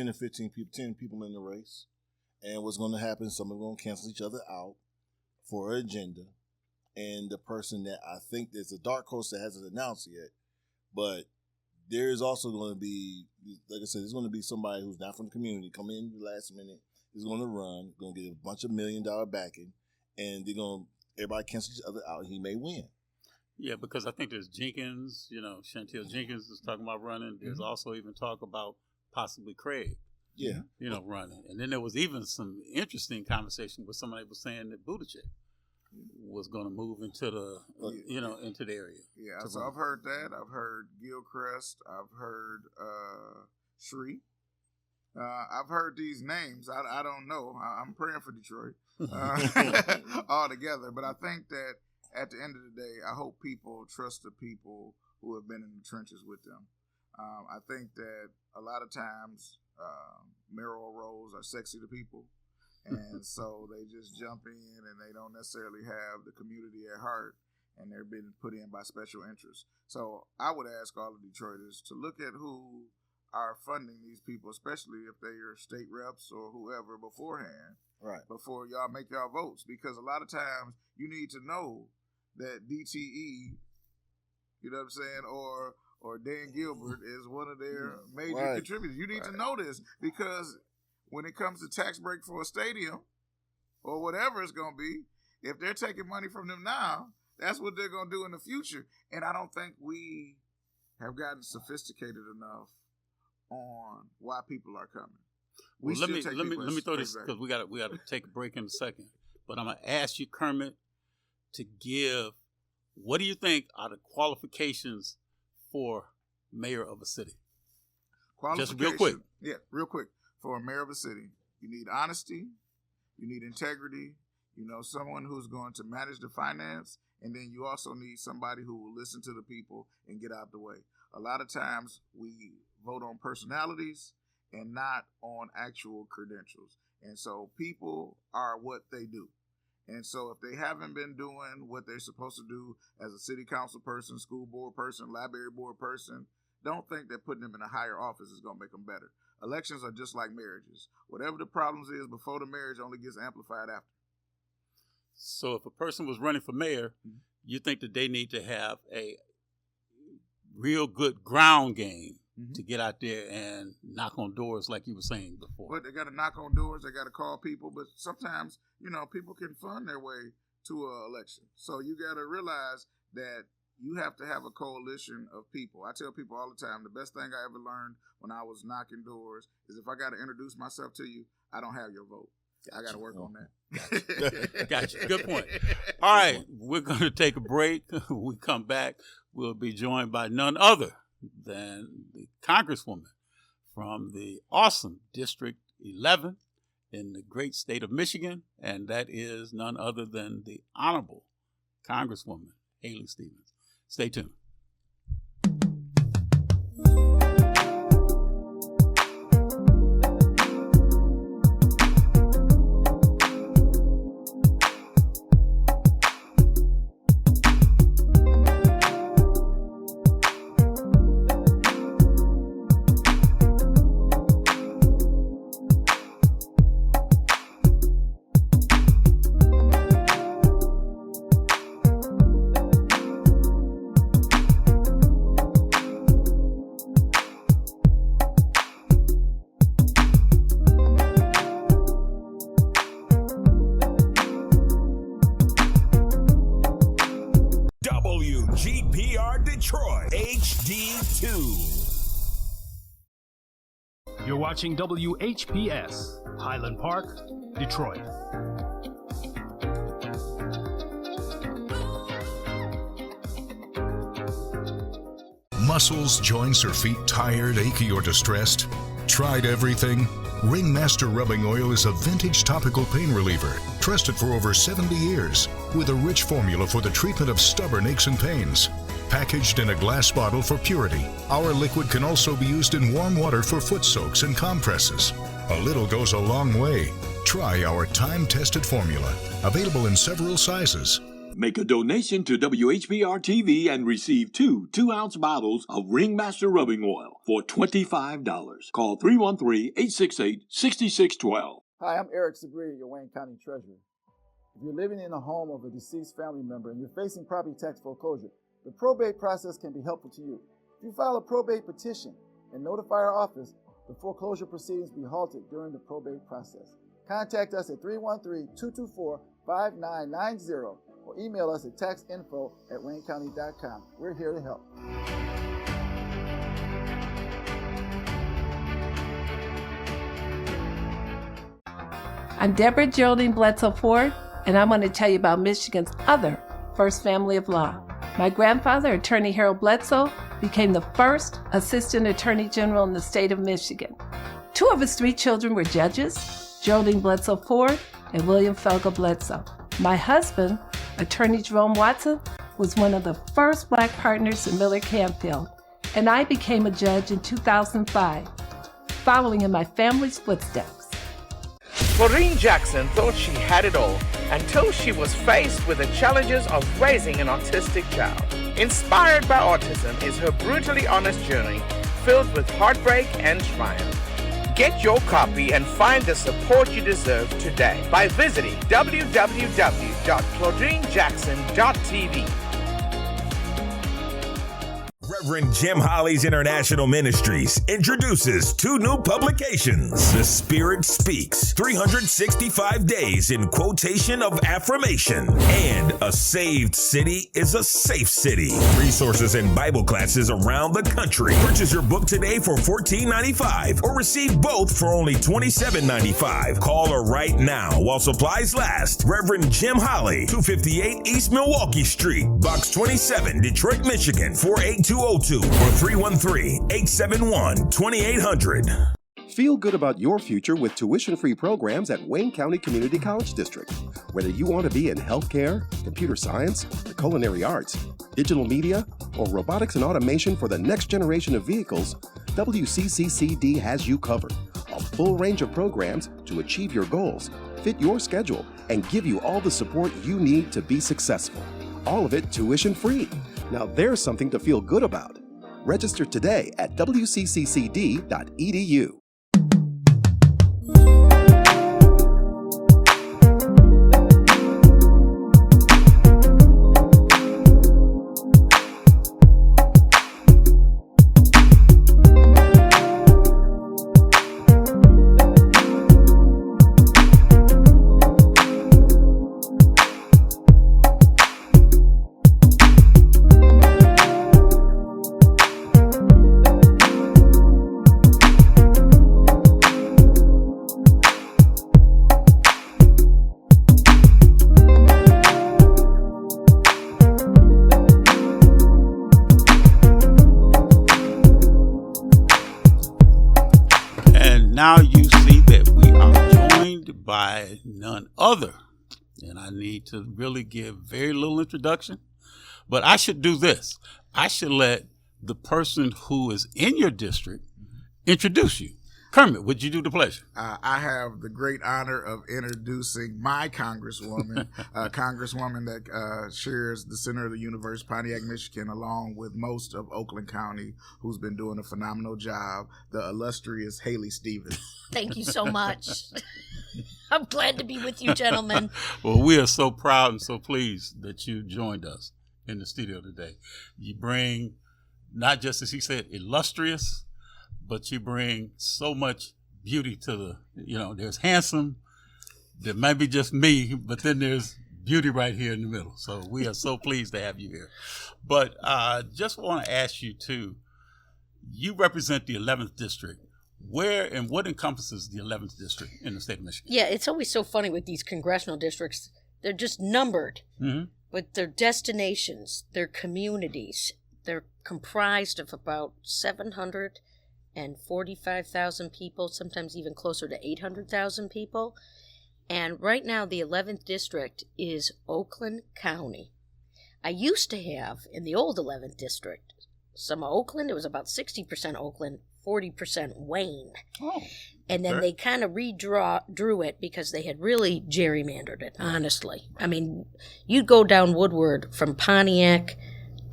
to 15 people, 10 people in the race. And what's going to happen, some are going to cancel each other out for an agenda. And the person that I think there's a dark horse that hasn't announced yet, but there is also going to be, like I said, there's going to be somebody who's not from the community come in the last minute. He's going to run, going to get a bunch of $1 million backing, and everybody cancel each other out. And he may win. Yeah, because I think there's Jenkins, Chantel Jenkins is talking about running. There's also even talk about possibly Craig, Yeah. running. And then there was even some interesting conversation where somebody was saying that Buttigieg was going to move into the, into the area. Yeah, to so run. I've heard that. I've heard Gilchrist. I've heard Shree. I've heard these names. I don't know. I'm praying for Detroit all together. But I think that at the end of the day, I hope people trust the people who have been in the trenches with them. I think that a lot of times mayoral roles are sexy to people. And so they just jump in and they don't necessarily have the community at heart. And they're being put in by special interests. So I would ask all of Detroiters to look at who are funding these people, especially if they are state reps or whoever beforehand, Right. before y'all make y'all votes. Because a lot of times you need to know that DTE, you know what I'm saying, or Dan Gilbert is one of their major Right. contributors. You need to know this because when it comes to tax break for a stadium or whatever it's going to be, if they're taking money from them now, that's what they're going to do in the future. And I don't think we have gotten sophisticated enough on why people are coming. Well, let me throw this because we got to take a break in a second. But I'm going to ask you, Kermit, to give what do you think are the qualifications for mayor of a city? Just real quick. Yeah, real quick. For a mayor of a city, you need honesty, you need integrity, someone who's going to manage the finance, and then you also need somebody who will listen to the people and get out the way. A lot of times we vote on personalities and not on actual credentials. And so people are what they do. And so if they haven't been doing what they're supposed to do as a city council person, school board person, library board person, don't think that putting them in a higher office is going to make them better. Elections are just like marriages. Whatever the problems is before the marriage only gets amplified after. So if a person was running for mayor, you think that they need to have a real good ground game to get out there and knock on doors like you were saying before. But they got to knock on doors. They got to call people. But sometimes, people can fund their way to an election. So you got to realize that you have to have a coalition of people. I tell people all the time, the best thing I ever learned when I was knocking doors is if I got to introduce myself to you, I don't have your vote. I got to work on that. Gotcha. Good point. All right. We're going to take a break. When we come back, we'll be joined by none other than the Congresswoman from the awesome District 11 in the great state of Michigan, and that is none other than the Honorable Congresswoman Haley Stevens. Stay tuned. WGPR Detroit HD2. You're watching WHPS, Highland Park, Detroit. Muscles, joints, or feet tired, achy, or distressed? Tried everything? Ringmaster Rubbing Oil is a vintage topical pain reliever, trusted for over 70 years, with a rich formula for the treatment of stubborn aches and pains. Packaged in a glass bottle for purity, our liquid can also be used in warm water for foot soaks and compresses. A little goes a long way. Try our time-tested formula, available in several sizes. Make a donation to WHPR TV and receive 2 2-ounce bottles of Ringmaster Rubbing Oil for $25. Call 313-868-6612. Hi, I'm Eric Sabri, your Wayne County Treasurer. If you're living in a home of a deceased family member and you're facing property tax foreclosure, the probate process can be helpful to you. If you file a probate petition and notify our office, the foreclosure proceedings will be halted during the probate process. Contact us at 313-224-5990 or email us at taxinfo@waynecounty.com. We're here to help. I'm Deborah Geraldine Bledsoe Ford, and I'm going to tell you about Michigan's other first family of law. My grandfather, Attorney Harold Bledsoe, became the first Assistant Attorney General in the state of Michigan. 2 of his 3 children were judges, Geraldine Bledsoe Ford and William Felga Bledsoe. My husband, Attorney Jerome Watson, was one of the first Black partners in Miller Canfield, and I became a judge in 2005, following in my family's footsteps. Claudine Jackson thought she had it all until she was faced with the challenges of raising an autistic child. Inspired by autism is her brutally honest journey, filled with heartbreak and triumph. Get your copy and find the support you deserve today by visiting www.claudinejackson.tv. Reverend Jim Holly's International Ministries introduces 2 new publications. The Spirit Speaks, 365 Days in Quotation of Affirmation, and A Saved City is a Safe City. Resources and Bible classes around the country. Purchase your book today for $14.95 or receive both for only $27.95. Call her right now while supplies last. Reverend Jim Holly, 258 East Milwaukee Street, Box 27, Detroit, Michigan, 48202 or 313-871-2800. Feel good about your future with tuition-free programs at Wayne County Community College District. Whether you want to be in healthcare, computer science, the culinary arts, digital media, or robotics and automation for the next generation of vehicles, WCCCD has you covered. A full range of programs to achieve your goals, fit your schedule, and give you all the support you need to be successful. All of it tuition-free. Now there's something to feel good about. Register today at wcccd.edu. now you see that we are joined by none other. And I need to really give very little introduction. But I should do this. I should let the person who is in your district introduce you. Kermit, would you do the pleasure? I have the great honor of introducing my congresswoman, congresswoman that shares the center of the universe, Pontiac, Michigan, along with most of Oakland County, who's been doing a phenomenal job, the illustrious Haley Stevens. Thank you so much. I'm glad to be with you, gentlemen. Well, we are so proud and so pleased that you joined us in the studio today. You bring, not just as he said, illustrious, but you bring so much beauty to the, there's handsome, there might be just me, but then there's beauty right here in the middle. So we are so pleased to have you here. But just want to ask you too, you represent the 11th district. Where and what encompasses the 11th district in the state of Michigan? Yeah, it's always so funny with these congressional districts. They're just numbered, but they're destinations, they're communities. They're comprised of about 745,000 people, sometimes even closer to 800,000 people. And right now, the 11th district is Oakland County. I used to have, in the old 11th district, some Oakland. It was about 60% Oakland, 40% Wayne. Oh. And then they kind of drew it because they had really gerrymandered it, honestly. I mean, you'd go down Woodward from Pontiac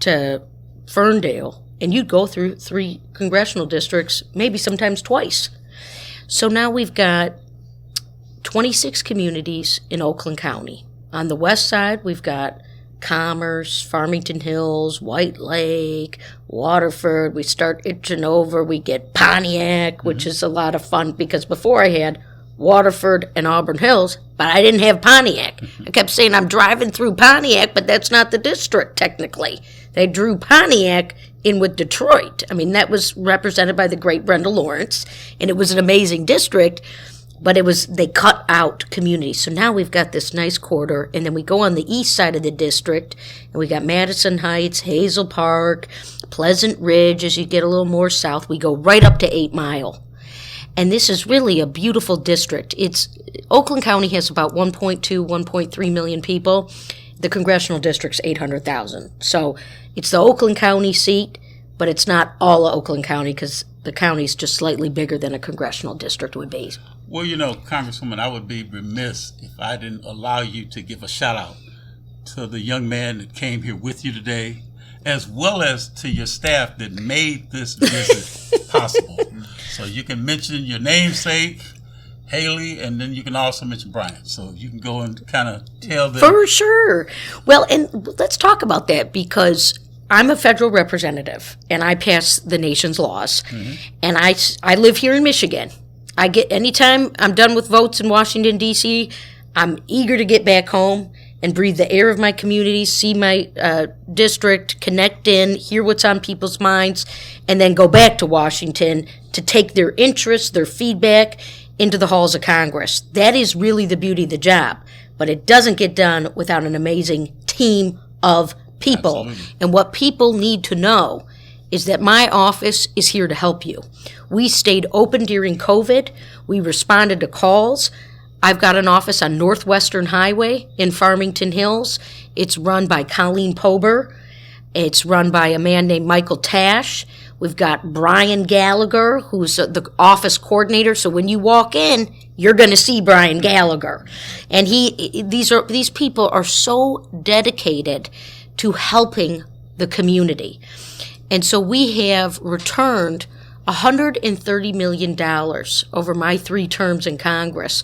to Ferndale, and you'd go through 3 congressional districts, maybe sometimes twice. So now we've got 26 communities in Oakland County. On the west side, we've got Commerce, Farmington Hills, White Lake, Waterford. We start itching over. We get Pontiac, which is a lot of fun because before I had Waterford and Auburn Hills, but I didn't have Pontiac. I kept saying I'm driving through Pontiac, but that's not the district technically. They drew Pontiac in with Detroit. I mean, that was represented by the great Brenda Lawrence, and it was an amazing district. But they cut out communities. So now we've got this nice corridor, and then we go on the east side of the district, and we got Madison Heights, Hazel Park, Pleasant Ridge. As you get a little more south, we go right up to 8 Mile. And this is really a beautiful district. Oakland County has about 1.2, 1.3 million people. The congressional district's 800,000. So it's the Oakland County seat, but it's not all of Oakland County because the county's just slightly bigger than a congressional district would be. Well, Congresswoman, I would be remiss if I didn't allow you to give a shout out to the young man that came here with you today, as well as to your staff that made this visit possible. So you can mention your namesake, Haley, and then you can also mention Brian. So you can go and kind of tell them. For sure. Well, and let's talk about that because I'm a federal representative, and I pass the nation's laws. And I live here in Michigan. Anytime I'm done with votes in Washington, D.C., I'm eager to get back home and breathe the air of my community, see my district, connect in, hear what's on people's minds, and then go back to Washington to take their interests, their feedback into the halls of Congress. That is really the beauty of the job. But it doesn't get done without an amazing team of people. Absolutely. And what people need to know is that my office is here to help you. We stayed open during COVID. We responded to calls. I've got an office on Northwestern Highway in Farmington Hills. It's run by Colleen Pober. It's run by a man named Michael Tash. We've got Brian Gallagher, who's the office coordinator. So when you walk in, you're going to see Brian Gallagher. And these people are so dedicated to helping the community. And so we have returned $130 million over my 3 terms in Congress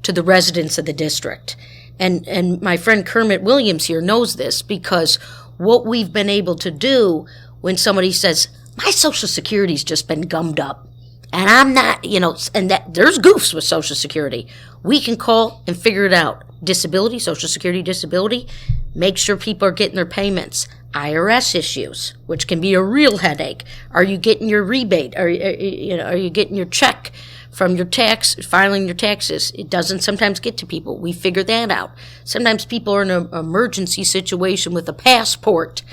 to the residents of the district. And my friend Kermit Williams here knows this because what we've been able to do when somebody says, my Social Security's just been gummed up, and I'm not, and that there's goofs with Social Security. We can call and figure it out. Disability, Social Security disability, make sure people are getting their payments. IRS issues, which can be a real headache. Are you getting your rebate? Are you getting your check from your filing your taxes? It doesn't sometimes get to people. We figure that out. Sometimes people are in an emergency situation with a passport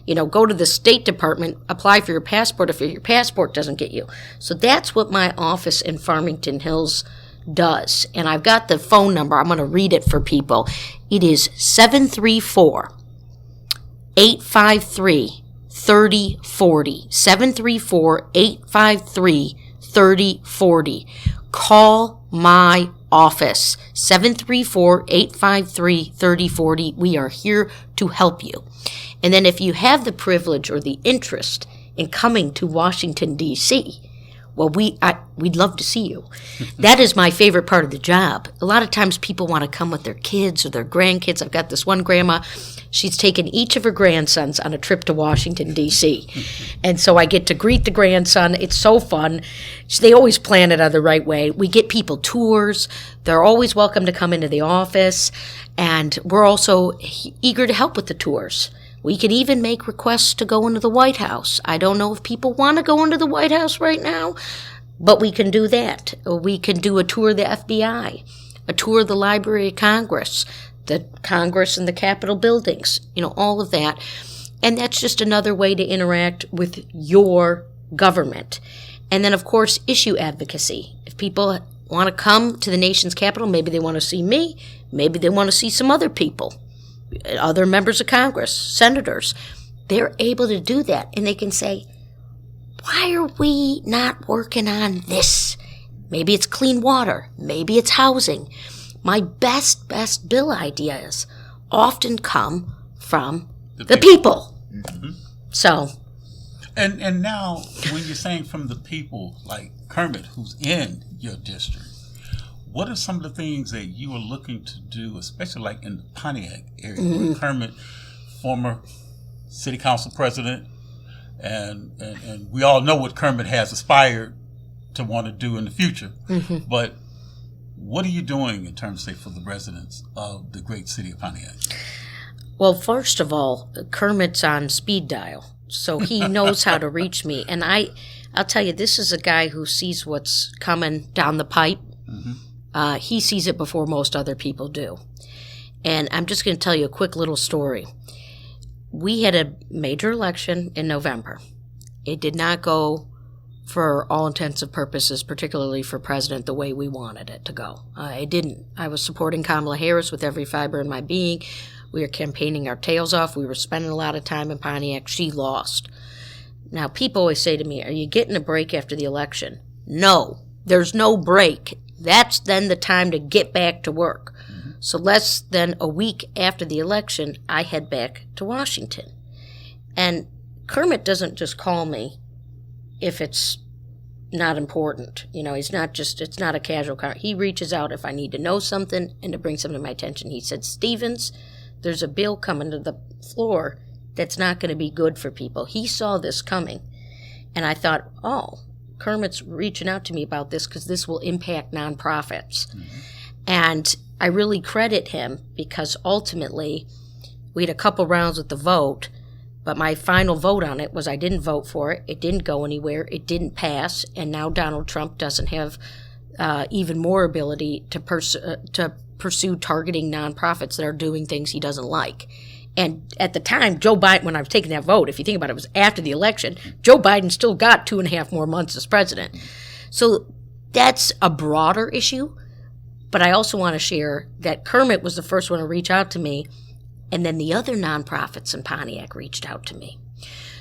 Go to the State Department, apply for your passport if your passport doesn't get you. So that's what my office in Farmington Hills does. And I've got the phone number. I'm going to read it for people. It is 734-853-3040. 734-853-3040. Call my office, 734-853-3040. We are here to help you. And then if you have the privilege or the interest in coming to Washington, D.C., well, we'd love to see you. That is my favorite part of the job. A lot of times people want to come with their kids or their grandkids. I've got this one grandma. She's taken each of her grandsons on a trip to Washington, D.C. And so I get to greet the grandson. It's so fun. They always plan it the right way. We get people tours. They're always welcome to come into the office. And we're also eager to help with the tours. We can even make requests to go into the White House. I don't know if people want to go into the White House right now, but we can do that. We can do a tour of the FBI, a tour of the Library of Congress, the Congress and the Capitol buildings, all of that. And that's just another way to interact with your government. And then, of course, issue advocacy. If people want to come to the nation's capital, maybe they want to see me, maybe they want to see some other people. Other members of Congress, senators, they're able to do that. And they can say, why are we not working on this? Maybe it's clean water. Maybe it's housing. My best bill ideas often come from the people. Mm-hmm. So. And now, when you're saying from the people, like Kermit, who's in your district, what are some of the things that you are looking to do, especially like in the Pontiac area, where Kermit, former city council president, and we all know what Kermit has aspired to want to do in the future. Mm-hmm. But what are you doing in terms, say, for the residents of the great city of Pontiac? Well, first of all, Kermit's on speed dial, so he knows how to reach me. And I'll tell you, this is a guy who sees what's coming down the pipe. Mm-hmm. He sees it before most other people do. And I'm just going to tell you a quick little story. We had a major election in November. It did not go, for all intents and purposes, particularly for president, the way we wanted it to go. It didn't. I was supporting Kamala Harris with every fiber in my being. We were campaigning our tails off. We were spending a lot of time in Pontiac. She lost. Now, people always say to me, are you getting a break after the election? No, there's no break. That's then the time to get back to work. Mm-hmm. So less than a week after the election, I head back to Washington. And Kermit doesn't just call me if it's not important. He's not just, it's not a casual call. He reaches out if I need to know something and to bring something to my attention. He said, Stevens, there's a bill coming to the floor that's not going to be good for people. He saw this coming. And I thought, Kermit's reaching out to me about this because this will impact nonprofits. Mm-hmm. And I really credit him because ultimately we had a couple rounds with the vote, but my final vote on it was I didn't vote for it. It didn't go anywhere. It didn't pass. And now Donald Trump doesn't have even more ability to pursue targeting nonprofits that are doing things he doesn't like. And at the time, Joe Biden, when I was taking that vote, if you think about it, it was after the election, Joe Biden still got 2.5 more months as president. So that's a broader issue. But I also want to share that Kermit was the first one to reach out to me, and then the other nonprofits in Pontiac reached out to me.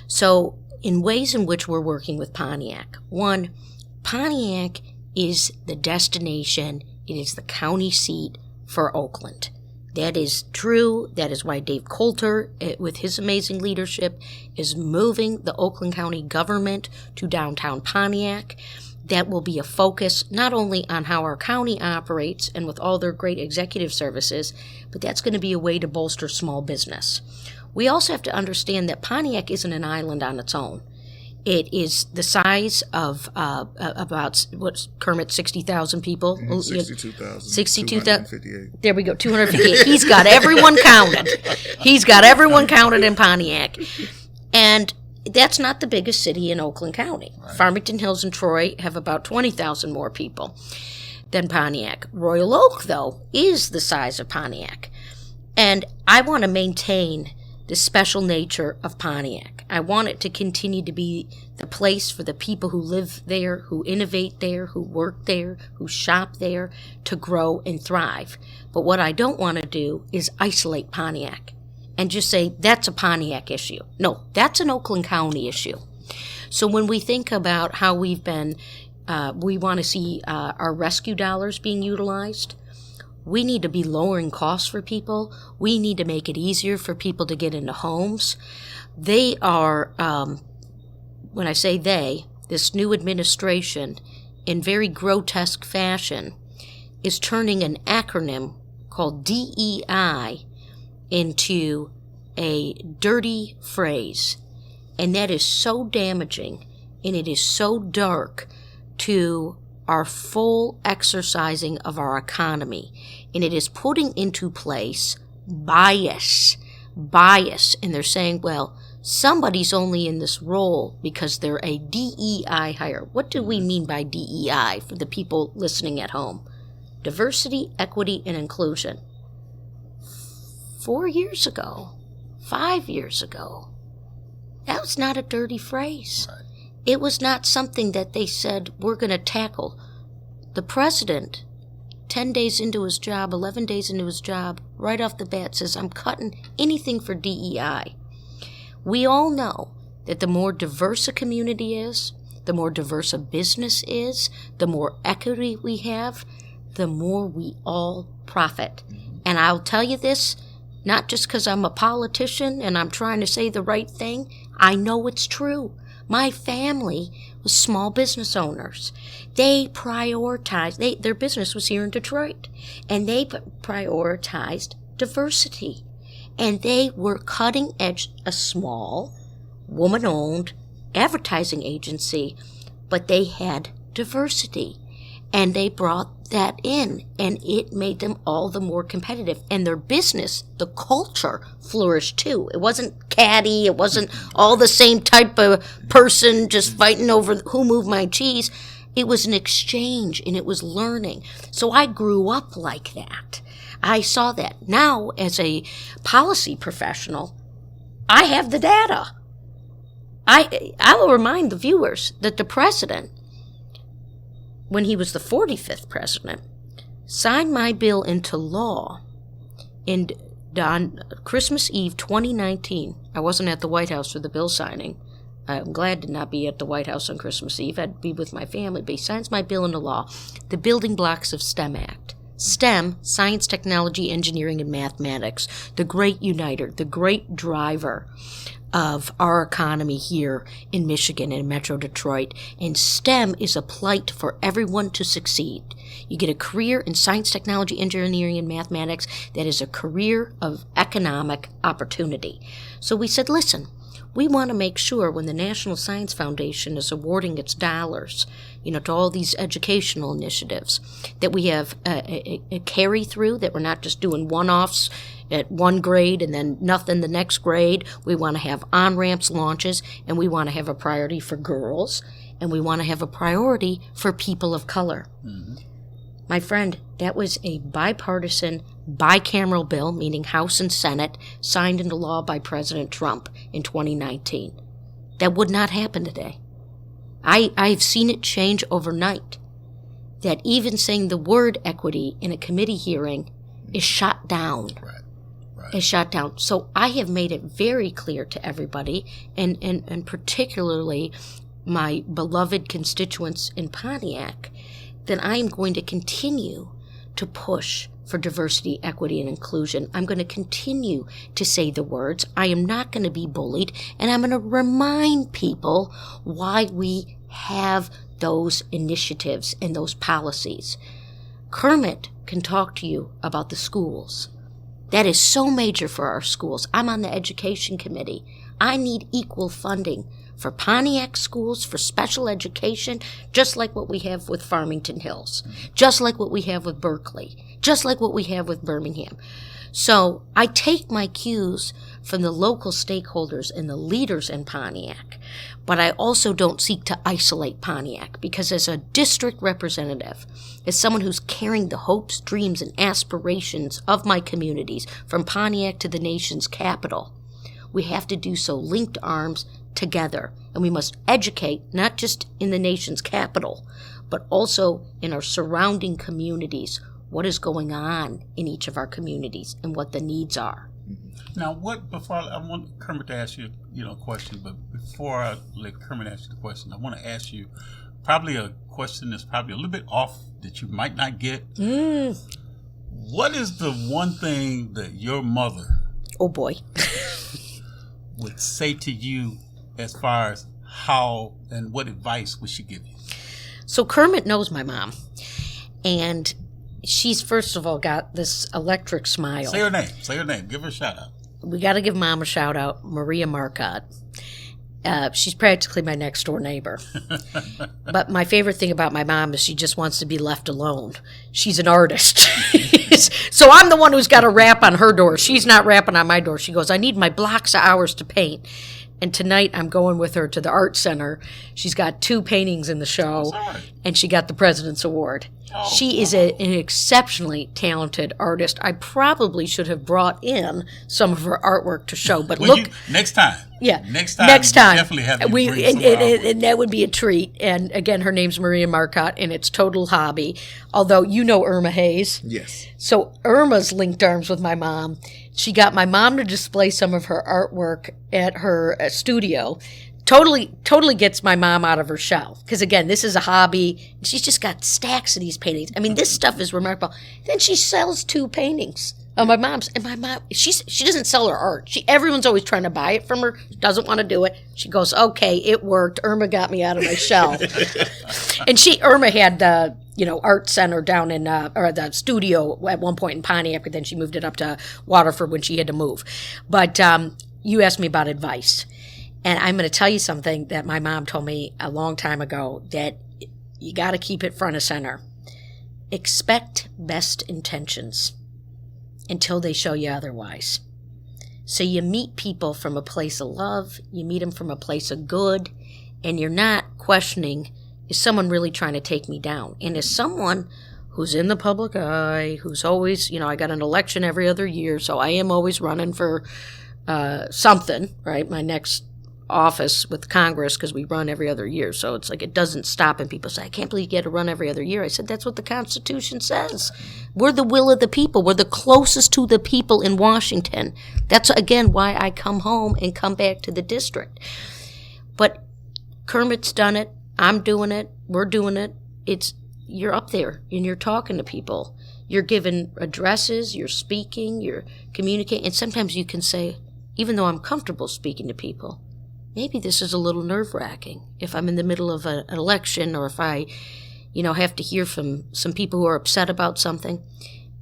So in ways in which we're working with Pontiac, one, Pontiac is the destination. It is the county seat for Oakland. That is true. That is why Dave Coulter, with his amazing leadership, is moving the Oakland County government to downtown Pontiac. That will be a focus not only on how our county operates and with all their great executive services, but that's going to be a way to bolster small business. We also have to understand that Pontiac isn't an island on its own. It is the size of about, what's Kermit, 60,000 people? 62,000. 62,000. There we go, 258. He's got everyone counted. He's got everyone counted in Pontiac. And that's not the biggest city in Oakland County. Right. Farmington Hills and Troy have about 20,000 more people than Pontiac. Royal Oak, though, is the size of Pontiac. And I want to maintain the special nature of Pontiac. I want it to continue to be the place for the people who live there, who innovate there, who work there, who shop there, to grow and thrive. But what I don't want to do is isolate Pontiac and just say, that's a Pontiac issue. No, that's an Oakland County issue. So when we think about how we've been, we want to see our rescue dollars being utilized, we need to be lowering costs for people. We need to make it easier for people to get into homes. They are, when I say they, this new administration, in very grotesque fashion, is turning an acronym called DEI into a dirty phrase. And that is so damaging, and it is so dark to our full exercising of our economy, and it is putting into place bias, and they're saying, well, somebody's only in this role because they're a DEI hire. What do we mean by DEI for the people listening at home? Diversity, equity, and inclusion. 4 years ago, 5 years ago, that was not a dirty phrase. Right. It was not something that they said, we're going to tackle. The president, 10 days into his job, 11 days into his job, right off the bat says, I'm cutting anything for DEI. We all know that the more diverse a community is, the more diverse a business is, the more equity we have, the more we all profit. And I'll tell you this, not just because I'm a politician and I'm trying to say the right thing. I know it's true. My family was small business owners. They prioritized, their business was here in Detroit, and they prioritized diversity. And they were cutting edge, a small, woman-owned advertising agency, but they had diversity. And they brought that in, and it made them all the more competitive. And their business, the culture, flourished too. It wasn't catty. It wasn't all the same type of person just fighting over who moved my cheese. It was an exchange, and it was learning. So I grew up like that. I saw that. Now, as a policy professional, I have the data. I will remind the viewers that the president, when he was the 45th president, signed my bill into law on Christmas Eve 2019. I wasn't at the White House for the bill signing. I'm glad to not be at the White House on Christmas Eve. I'd be with my family, but he signs my bill into law, the Building Blocks of STEM Act. STEM, science, technology, engineering, and mathematics, the great uniter, the great driver of our economy here in Michigan and Metro Detroit. And STEM is a plight for everyone to succeed. You get a career in science, technology, engineering, and mathematics that is a career of economic opportunity. So we said, listen, we want to make sure when the National Science Foundation is awarding its dollars, to all these educational initiatives, that we have a carry-through, that we're not just doing one-offs at one grade and then nothing the next grade. We want to have on-ramps, launches, and we want to have a priority for girls, and we want to have a priority for people of color. Mm-hmm. My friend, that was a bipartisan, bicameral bill, meaning House and Senate, signed into law by President Trump in 2019. That would not happen today. I've seen it change overnight. That even saying the word equity in a committee hearing is shot down. Right. Is shot down. So I have made it very clear to everybody, and particularly my beloved constituents in Pontiac, that I am going to continue to push for diversity, equity, and inclusion. I'm going to continue to say the words. I am not going to be bullied, and I'm going to remind people why we have those initiatives and those policies. Kermit can talk to you about the schools. That is so major for our schools. I'm on the education committee. I need equal funding for Pontiac schools, for special education, just like what we have with Farmington Hills, just like what we have with Berkeley, just like what we have with Birmingham. So I take my cues from the local stakeholders and the leaders in Pontiac, but I also don't seek to isolate Pontiac, because as a district representative, as someone who's carrying the hopes, dreams, and aspirations of my communities from Pontiac to the nation's capital, we have to do so linked arms together. And we must educate, not just in the nation's capital, but also in our surrounding communities, what is going on in each of our communities and what the needs are. Now, before I want Kermit to ask you, a question, but before I let Kermit ask you the question, I want to ask you probably a question that's probably a little bit off that you might not get. What is the one thing that your mother, oh boy, would say to you as far as how and what advice would she give you? So Kermit knows my mom, and she's first of all got this electric smile. Say her name. Give her a shout out. We got to give Mom a shout out, Maria Marcotte. She's practically my next door neighbor. But my favorite thing about my mom is she just wants to be left alone. She's an artist. So I'm the one who's got to rap on her door. She's not rapping on my door. She goes, I need my blocks of hours to paint. And tonight I'm going with her to the art center. She's got 2 paintings in the show, and she got the President's Award. She is an exceptionally talented artist. I probably should have brought in some of her artwork to show, but look, next time. Yeah, next time. Definitely have you bring some and that would be a treat. And again, her name's Maria Marcotte, and it's total hobby. Although you know Irma Hayes, yes. So Irma's linked arms with my mom. She got my mom to display some of her artwork at her studio. Totally gets my mom out of her shell. Because again, this is a hobby. She's just got stacks of these paintings. I mean, this stuff is remarkable. Then she sells 2 paintings of my mom's. And my mom, she doesn't sell her art. Everyone's always trying to buy it from her. She doesn't want to do it. She goes, okay, it worked. Irma got me out of my shell. And Irma had the art center down in, or the studio at one point in Pontiac, but then she moved it up to Waterford when she had to move. But you asked me about advice. And I'm going to tell you something that my mom told me a long time ago, that you got to keep it front of center. Expect best intentions until they show you otherwise. So you meet people from a place of love, you meet them from a place of good, and you're not questioning, is someone really trying to take me down? And as someone who's in the public eye, who's always, I got an election every other year, so I am always running for something, right? My next office with Congress, because we run every other year. So it's like it doesn't stop, and people say, I can't believe you get to run every other year. I said, that's what the Constitution says. We're the will of the people. We're the closest to the people in Washington. That's, again, why I come home and come back to the district. But Kermit's done it. I'm doing it. We're doing it. You're up there, and you're talking to people. You're giving addresses. You're speaking. You're communicating. And sometimes you can say, even though I'm comfortable speaking to people, maybe this is a little nerve-wracking if I'm in the middle of an election, or if I, have to hear from some people who are upset about something.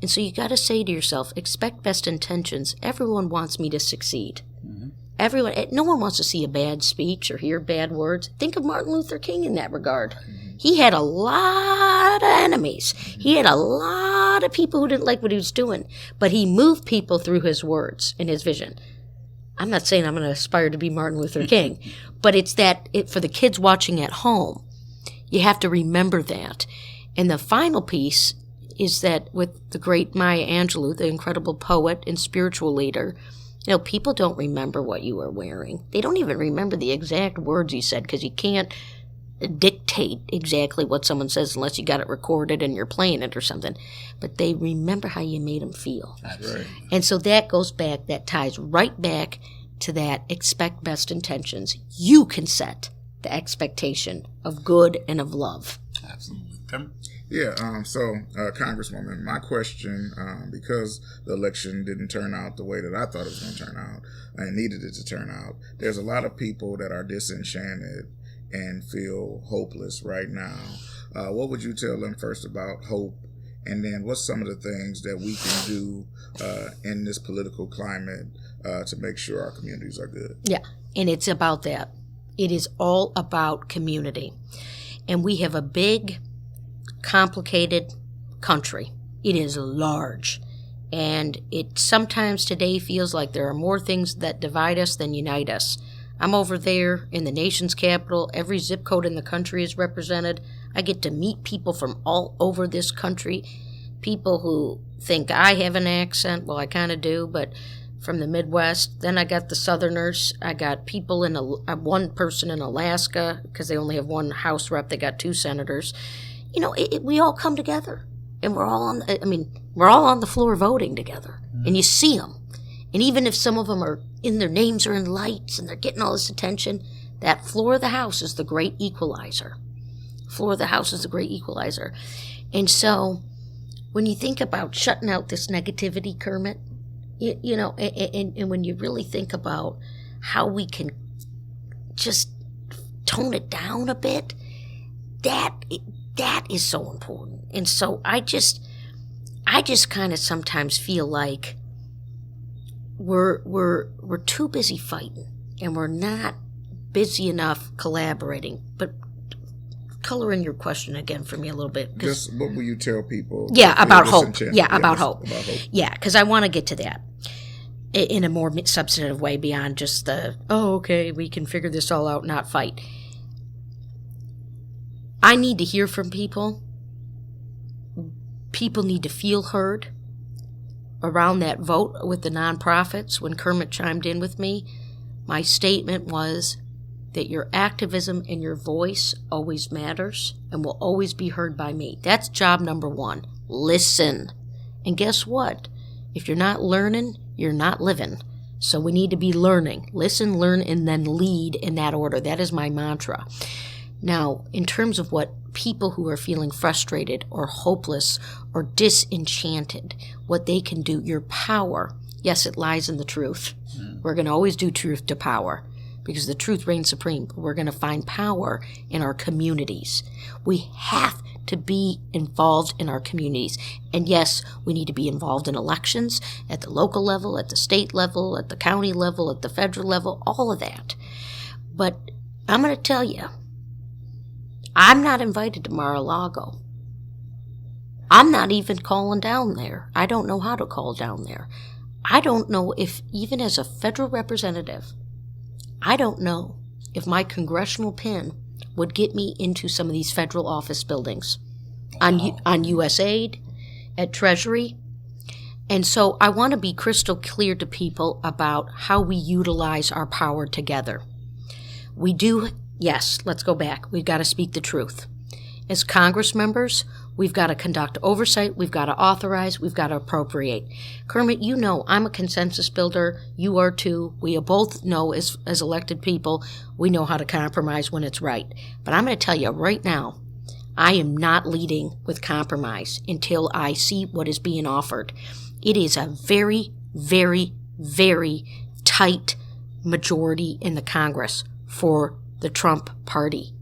And so you got to say to yourself, expect best intentions. Everyone wants me to succeed. Mm-hmm. No one wants to see a bad speech or hear bad words. Think of Martin Luther King in that regard. Mm-hmm. He had a lot of enemies. Mm-hmm. He had a lot of people who didn't like what he was doing, but he moved people through his words and his vision. I'm not saying I'm going to aspire to be Martin Luther King, but it's for the kids watching at home, you have to remember that. And the final piece is that with the great Maya Angelou, the incredible poet and spiritual leader, people don't remember what you were wearing. They don't even remember the exact words you said, because you can't dictate exactly what someone says unless you got it recorded and you're playing it or something. But they remember how you made them feel. That's right. And so that ties right back to that expect best intentions. You can set the expectation of good and of love. Absolutely. Yeah, Congresswoman, my question, because the election didn't turn out the way that I thought it was going to turn out and needed it to turn out, there's a lot of people that are disenchanted and feel hopeless right now. What would you tell them first about hope? And then what's some of the things that we can do in this political climate to make sure our communities are good? Yeah, and it's about that. It is all about community. And we have a big, complicated country. It is large. And it sometimes today feels like there are more things that divide us than unite us. I'm over there in the nation's capital. Every zip code in the country is represented. I get to meet people from all over this country. People who think I have an accent. Well, I kind of do, but from the Midwest. Then I got the Southerners. I got people in one person in Alaska, because they only have one House rep. They got 2 senators. You know, we all come together, and we're all on the floor voting together, and you see them. And even if some of them their names are in lights and they're getting all this attention, that floor of the House is the great equalizer. Floor of the House is the great equalizer. And so when you think about shutting out this negativity, Kermit, you know, and when you really think about how we can just tone it down a bit, that is so important. And so I just kind of sometimes feel like we're too busy fighting, and we're not busy enough collaborating. But color in your question again for me a little bit. Just what will you tell people? Yeah, about hope. About hope. Yeah, because I want to get to that in a more substantive way beyond just okay, we can figure this all out, not fight. I need to hear from people. People need to feel heard. Around that vote with the nonprofits, when Kermit chimed in with me, my statement was that your activism and your voice always matters and will always be heard by me. That's job number 1. Listen. And guess what? If you're not learning, you're not living. So we need to be learning. Listen, learn, and then lead in that order. That is my mantra. Now, in terms of what people who are feeling frustrated or hopeless or disenchanted, what they can do, your power, yes, it lies in the truth. We're going to always do truth to power because the truth reigns supreme. But we're going to find power in our communities. We have to be involved in our communities. And yes, we need to be involved in elections at the local level, at the state level, at the county level, at the federal level, all of that. But I'm going to tell you, I'm not invited to Mar-a-Lago. I'm not even calling down there. I don't know how to call down there. I don't know if, even as a federal representative, I don't know if my congressional pin would get me into some of these federal office buildings on USAID, at Treasury. And so I want to be crystal clear to people about how we utilize our power together. We do, yes, let's go back. We've got to speak the truth. As Congress members, we've got to conduct oversight, we've got to authorize, we've got to appropriate. Kermit, you know I'm a consensus builder. You are too. We both know as elected people, we know how to compromise when it's right. But I'm going to tell you right now, I am not leading with compromise until I see what is being offered. It is a very, very, very tight majority in the Congress for the Trump party.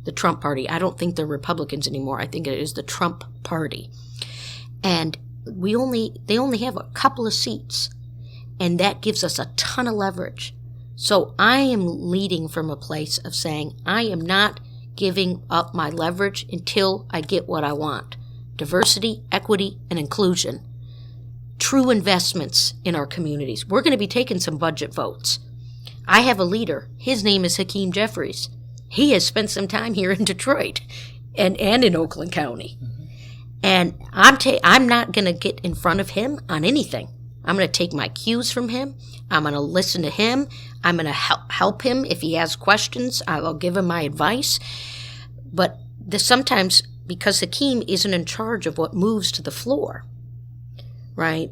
The Trump party. I don't think they're Republicans anymore. I think it is the Trump party. And they only have a couple of seats, and that gives us a ton of leverage. So I am leading from a place of saying I am not giving up my leverage until I get what I want. Diversity, equity, and inclusion. True investments in our communities. We're going to be taking some budget votes. I have a leader. His name is Hakeem Jeffries. He has spent some time here in Detroit and in Oakland County. And I'm not going to get in front of him on anything. I'm going to take my cues from him. I'm going to listen to him. I'm going to help him if he has questions. I'll give him my advice. But sometimes, because Hakeem isn't in charge of what moves to the floor, right?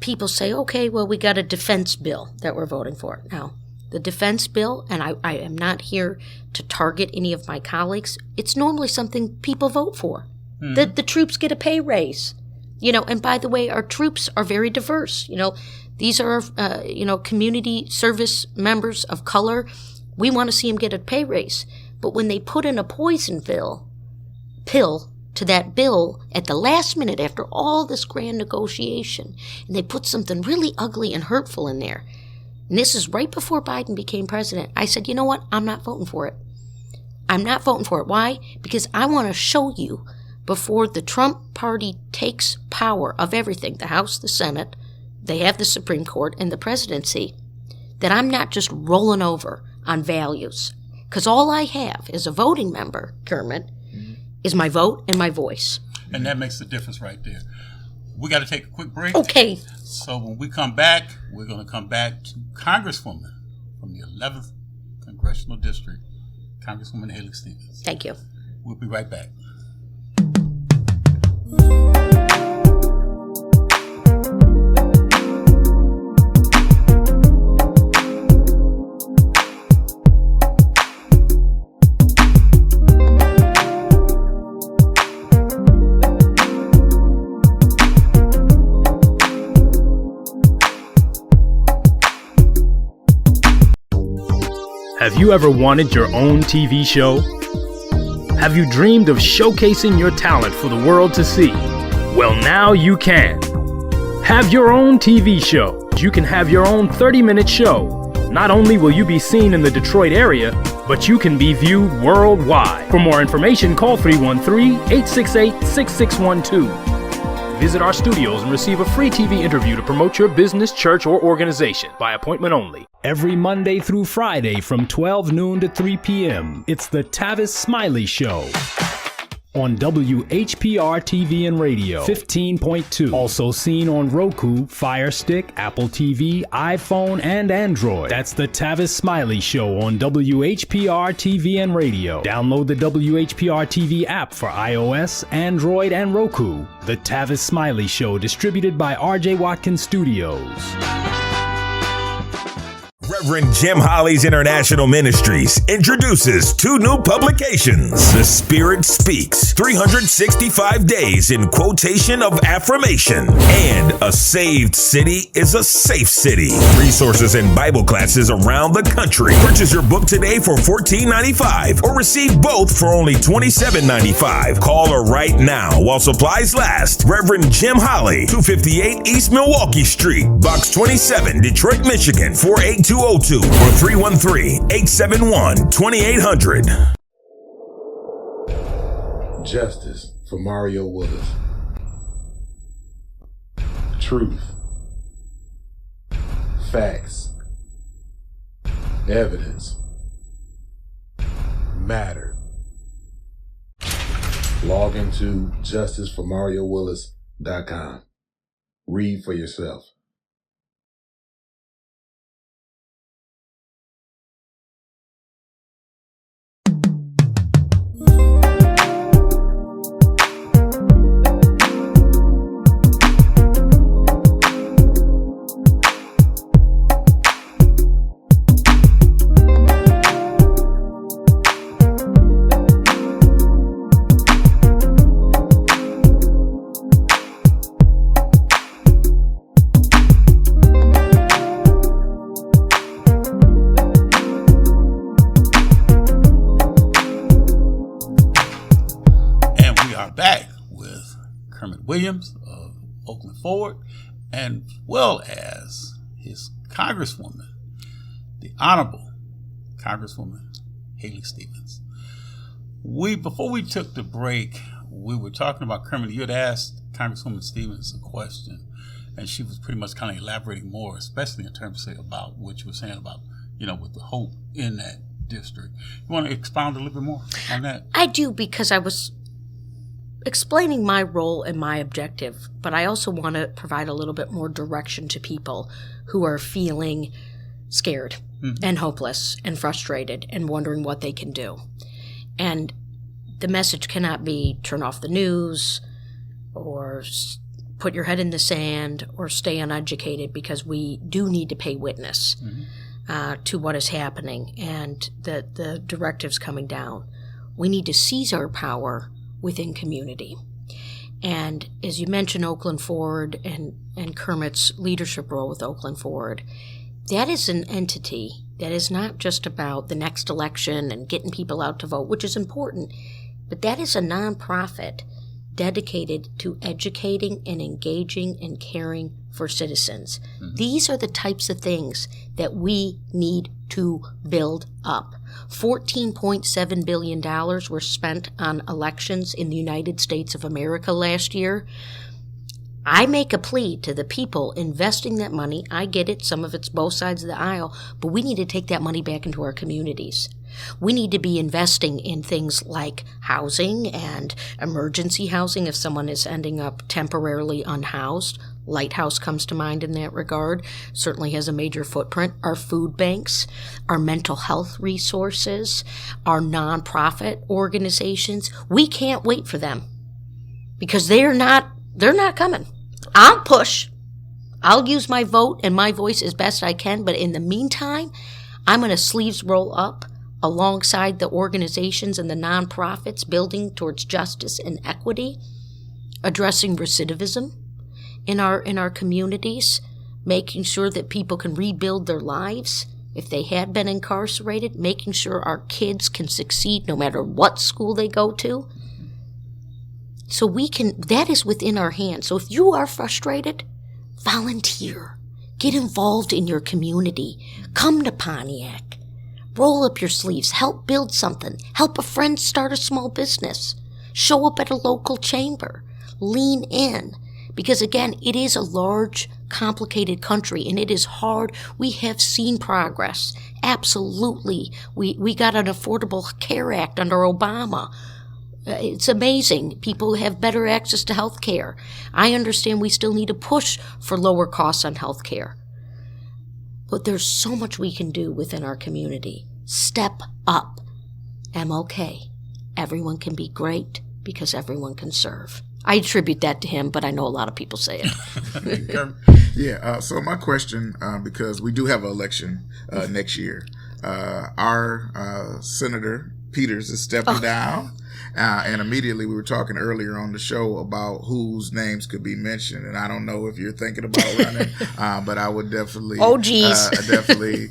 People say, okay, well, we got a defense bill that we're voting for. Now, the defense bill, and I am not here to target any of my colleagues, it's normally something people vote for. The troops get a pay raise. And by the way, our troops are very diverse. These are, community service members of color. We want to see them get a pay raise. But when they put in a poison pill to that bill at the last minute after all this grand negotiation, and they put something really ugly and hurtful in there, and this is right before Biden became president, I said, you know what? I'm not voting for it. I'm not voting for it. Why? Because I want to show you, before the Trump party takes power of everything, the House, the Senate, they have the Supreme Court, and the presidency, that I'm not just rolling over on values. Because all I have as a voting member, Kermit, is my vote and my voice. And that makes the difference right there. we got to take a quick break. Okay. So when we come back, we're going to come back to Congresswoman from the 11th Congressional District, Congresswoman Haley Stevens. Thank you. We'll be right back. Have you ever wanted your own TV show? Have you dreamed of showcasing your talent for the world to see? Well, now you can. Have your own TV show. You can have your own 30-minute show. Not only will you be seen in the Detroit area, but you can be viewed worldwide. For more information, call 313-868-6612. Visit our studios and receive a free TV interview to promote your business, church, or organization by appointment only. Every Monday through Friday from 12 noon to 3 p.m., it's the Tavis Smiley Show on WHPR TV and Radio 15.2. Also seen on Roku, Fire Stick, Apple TV, iPhone, and Android. That's the Tavis Smiley Show on WHPR TV and Radio. Download the WHPR TV app for iOS, Android, and Roku. The Tavis Smiley Show, distributed by R.J. Watkins Studios. Reverend Jim Holly's International Ministries introduces 2 new publications. The Spirit Speaks, 365 Days in Quotation of Affirmation, and A Saved City is a Safe City. Resources and Bible classes around the country. Purchase your book today for $14.95 or receive both for only $27.95. Call her right now while supplies last. Reverend Jim Holly, 258 East Milwaukee Street, Box 27, Detroit, Michigan, 48202 or 313-871-2800. Justice for Mario Willis. Truth. Facts. Evidence. Matter. Log into justiceformariowillis.com. Read for yourself. Williams of Oakland Forward, and well as his Congresswoman, the Honorable Congresswoman Haley Stevens. Before we took the break, we were talking about Kermit. You had asked Congresswoman Stevens a question, and she was pretty much kind of elaborating more, especially in terms of about what you were saying about, with the hope in that district. You want to expound a little bit more on that? I do, because I was explaining my role and my objective, but I also want to provide a little bit more direction to people who are feeling scared and hopeless and frustrated and wondering what they can do. And the message cannot be turn off the news or put your head in the sand or stay uneducated, because we do need to pay witness to what is happening and the directives coming down. We need to seize our power within community. And as you mentioned, Oakland Forward and Kermit's leadership role with Oakland Forward, that is an entity that is not just about the next election and getting people out to vote, which is important, but that is a nonprofit dedicated to educating and engaging and caring for citizens. These are the types of things that we need to build up. $14.7 billion were spent on elections in the United States of America last year. I make a plea to the people investing that money. I get it, some of it's both sides of the aisle, but we need to take that money back into our communities. We need to be investing in things like housing and emergency housing if someone is ending up temporarily unhoused. Lighthouse comes to mind in that regard, certainly has a major footprint. Our food banks, our mental health resources, our nonprofit organizations, we can't wait for them because they're not coming. I'll push. I'll use my vote and my voice as best I can, but in the meantime, I'm going to sleeves roll up alongside the organizations and the nonprofits building towards justice and equity, addressing recidivism in our communities, making sure that people can rebuild their lives if they had been incarcerated, making sure our kids can succeed no matter what school they go to. So that is within our hands. So if you are frustrated, volunteer. Get involved in your community. Come to Pontiac. Roll up your sleeves. Help build something. Help a friend start a small business. Show up at a local chamber. Lean in. Because again, it is a large, complicated country and it is hard. We have seen progress. Absolutely. We got an Affordable Care Act under Obama. It's amazing. People have better access to health care. I understand we still need to push for lower costs on health care. But there's so much we can do within our community. Step up. MLK. Everyone can be great because everyone can serve. I attribute that to him, but I know a lot of people say it. Yeah, so my question, because we do have an election next year, our Senator Peters is stepping down. And immediately we were talking earlier on the show about whose names could be mentioned. And I don't know if you're thinking about running, but I would definitely, definitely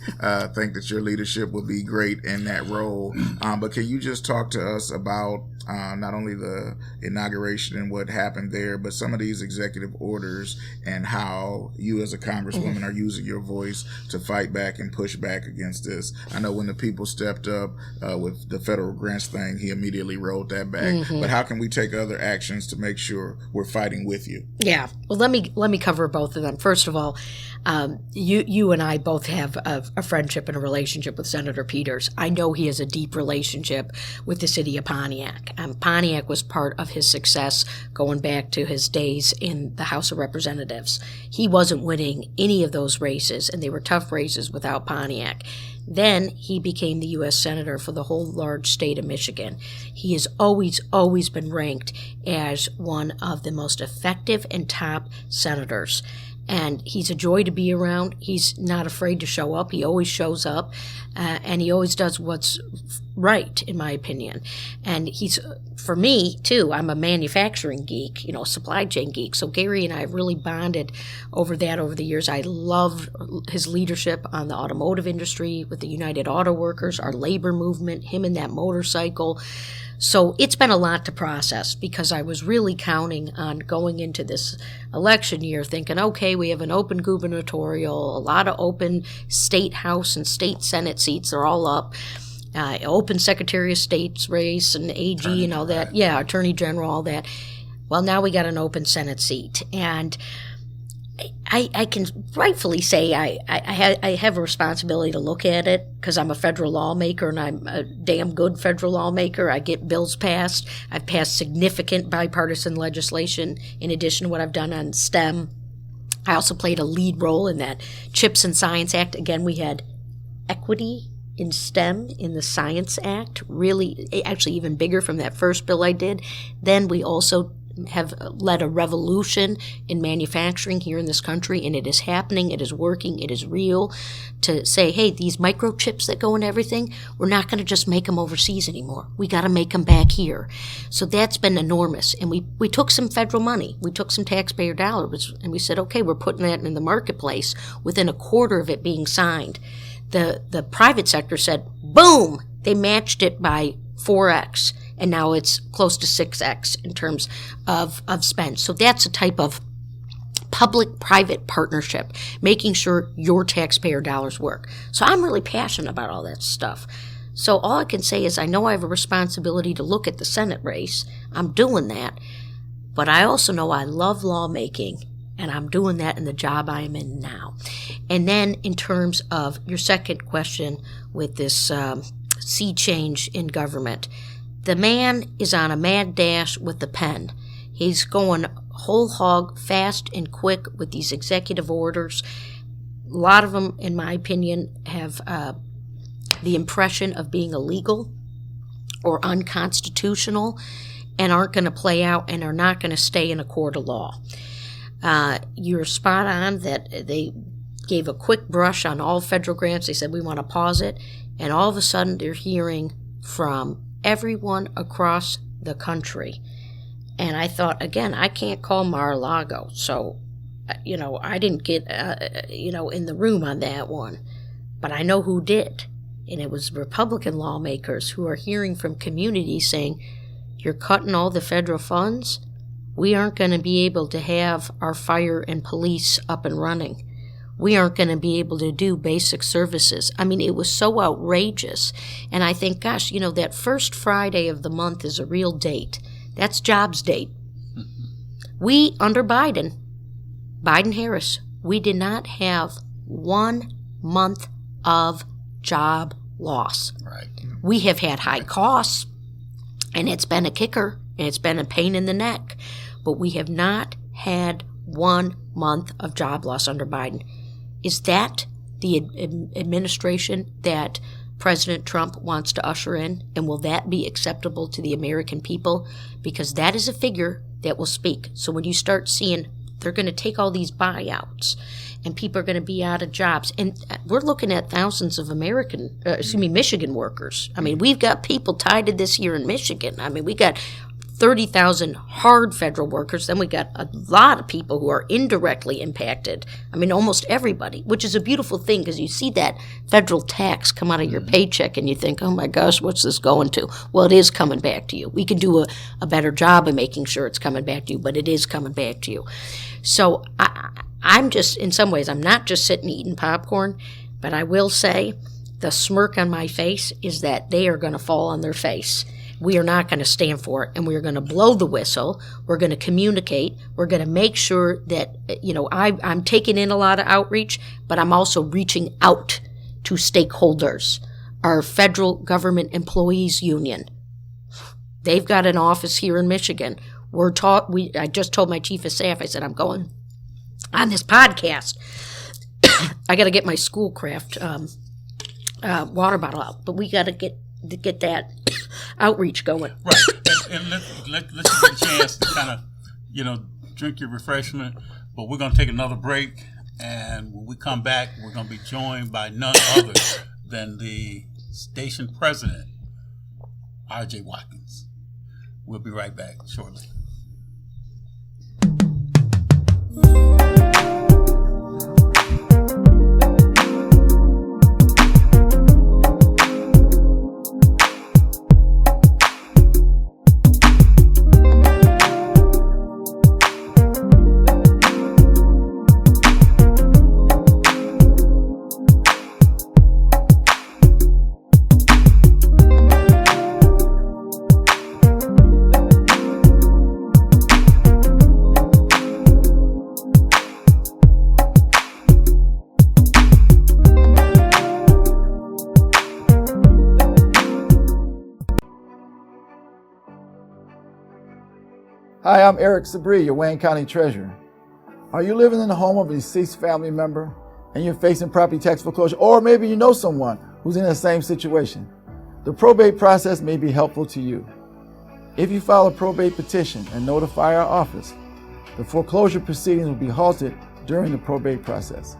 think that your leadership would be great in that role. But can you just talk to us about not only the inauguration and what happened there, but some of these executive orders and how you as a congresswoman are using your voice to fight back and push back against this? I know when the people stepped up with the federal grants thing, he immediately rolled that back. But how can we take other actions to make sure we're fighting with you? Yeah. Well, let me cover both of them. First of all, you and I both have a friendship and a relationship with Senator Peters. I know he has a deep relationship with the city of Pontiac. Pontiac was part of his success going back to his days in the House of Representatives. He wasn't winning any of those races, and they were tough races without Pontiac. Then he became the U.S. Senator for the whole large state of Michigan. He has always been ranked as one of the most effective and top senators. And he's a joy to be around. He's not afraid to show up. He always shows up, and he always does what's right, in my opinion. And he's, for me, too, I'm a manufacturing geek, supply chain geek. So Gary and I have really bonded over that over the years. I love his leadership on the automotive industry with the United Auto Workers, our labor movement, him in that motorcycle. So it's been a lot to process because I was really counting on going into this election year thinking, okay, we have an open gubernatorial, a lot of open state house and state senate seats. They're all up. Open Secretary of State's race and AG and all that. Yeah, Attorney General, all that. Well, now we got an open Senate seat. And I can rightfully say I have a responsibility to look at it because I'm a federal lawmaker and I'm a damn good federal lawmaker. I get bills passed. I've passed significant bipartisan legislation in addition to what I've done on STEM. I also played a lead role in that CHIPS and Science Act. Again, we had equity in STEM in the Science Act, really actually even bigger from that first bill I did. Then we also have led a revolution in manufacturing here in this country, and it is happening, it is working, it is real, to say, hey, these microchips that go in everything, we're not going to just make them overseas anymore. We got to make them back here. So that's been enormous. And we took some federal money, we took some taxpayer dollars, and we said, okay, we're putting that in the marketplace within a quarter of it being signed. The private sector said, boom, they matched it by 4x. And now it's close to 6x in terms of spend. So that's a type of public-private partnership, making sure your taxpayer dollars work. So I'm really passionate about all that stuff. So all I can say is I know I have a responsibility to look at the Senate race. I'm doing that. But I also know I love lawmaking, and I'm doing that in the job I am in now. And then in terms of your second question with this sea change in government. The man is on a mad dash with the pen. He's going whole hog, fast and quick with these executive orders. A lot of them, in my opinion, have the impression of being illegal or unconstitutional and aren't going to play out and are not going to stay in a court of law. You're spot on that they gave a quick brush on all federal grants. They said, we want to pause it. And all of a sudden, they're hearing from everyone across the country. And I thought, again, I can't call Mar-a-Lago. So, I didn't get, in the room on that one. But I know who did. And it was Republican lawmakers who are hearing from communities saying, you're cutting all the federal funds? We aren't going to be able to have our fire and police up and running. We aren't going to be able to do basic services. I mean, it was so outrageous. And I think, gosh, that first Friday of the month is a real date. That's jobs date. We, under Biden-Harris, we did not have 1 month of job loss. Right. We have had high costs, and it's been a kicker, and it's been a pain in the neck. But we have not had 1 month of job loss under Biden. Is that the administration that President Trump wants to usher in? And will that be acceptable to the American people? Because that is a figure that will speak. So when you start seeing they're going to take all these buyouts and people are going to be out of jobs, and we're looking at thousands of Michigan workers. I mean, we've got people tied to this here in Michigan. I mean, we got 30,000 hard federal workers. Then we got a lot of people who are indirectly impacted. I mean, almost everybody, which is a beautiful thing because you see that federal tax come out of your paycheck and you think, oh my gosh, what's this going to? Well, it is coming back to you. We can do a better job of making sure it's coming back to you, but it is coming back to you. So I'm just, in some ways, I'm not just sitting eating popcorn, but I will say the smirk on my face is that they are going to fall on their face. We are not going to stand for it, and we are going to blow the whistle. We're going to communicate. We're going to make sure that, I'm taking in a lot of outreach, but I'm also reaching out to stakeholders. Our federal government employees union, they've got an office here in Michigan. I just told my chief of staff, I said, I'm going on this podcast. I got to get my Schoolcraft water bottle out, but we got to get that outreach going. Right. And let's you get a chance to kind of, drink your refreshment. But we're going to take another break. And when we come back, we're going to be joined by none other than the station president, R.J. Watkins. We'll be right back shortly. Hi, I'm Eric Sabri, your Wayne County Treasurer. Are you living in the home of a deceased family member and you're facing property tax foreclosure, or maybe you know someone who's in the same situation? The probate process may be helpful to you. If you file a probate petition and notify our office, the foreclosure proceedings will be halted during the probate process.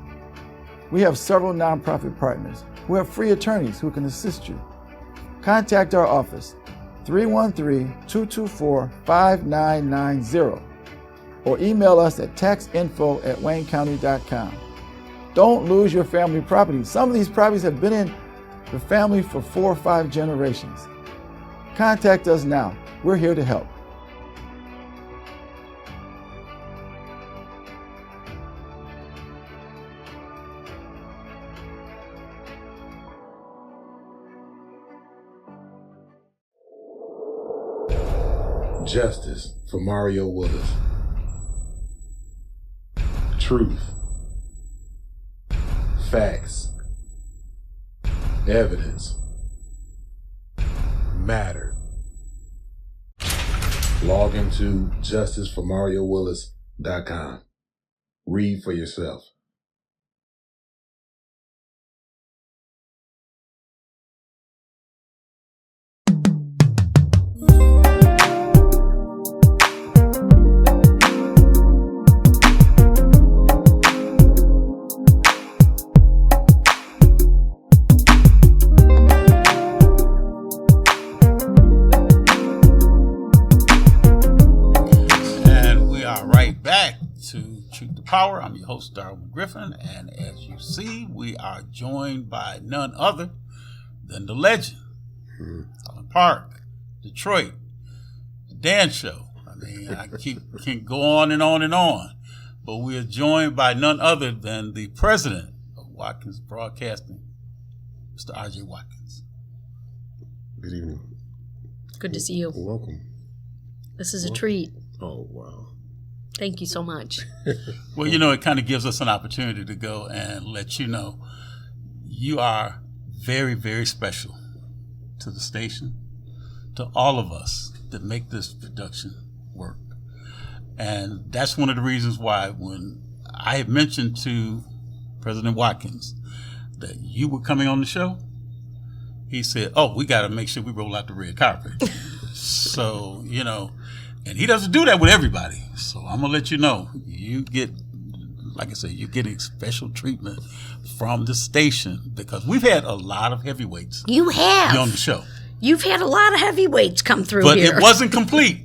We have several nonprofit partners who have free attorneys who can assist you. Contact our office, 313-224-5990, or email us at taxinfo@waynecounty.com. Don't lose your family property. Some of these properties have been in the family for 4 or 5 generations. Contact us now. We're here to help. Justice for Mario Willis. Truth. Facts. Evidence. mattered. Log into justiceformariowillis.com. Read for yourself. Power. I'm your host, Darwin Griffin, and as you see, we are joined by none other than the legend, Highland Park, Detroit, the Dan Show. I mean, I can go on and on and on, but we are joined by none other than the president of Watkins Broadcasting, Mr. R.J. Watkins. Good evening. Good to see you. Welcome. This is a treat. Oh, wow. Thank you so much. Well, you know, it kind of gives us an opportunity to go and let you know you are very, very special to the station, to all of us that make this production work. And that's one of the reasons why when I had mentioned to President Watkins that you were coming on the show, he said, oh, we got to make sure we roll out the red carpet. So, you know, and he doesn't do that with everybody. So I'm going to let you know, you get, like I said, you're getting special treatment from the station because we've had a lot of heavyweights. You have. On the show. You've had a lot of heavyweights come through but here. But it wasn't complete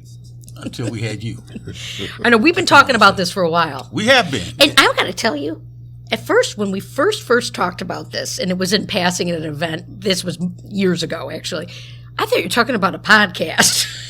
until we had you. I know, we've been talking about this for a while. We have been. And I've got to tell you, at first, when we first talked about this, and it was in passing at an event, this was years ago, actually, I thought you were talking about a podcast.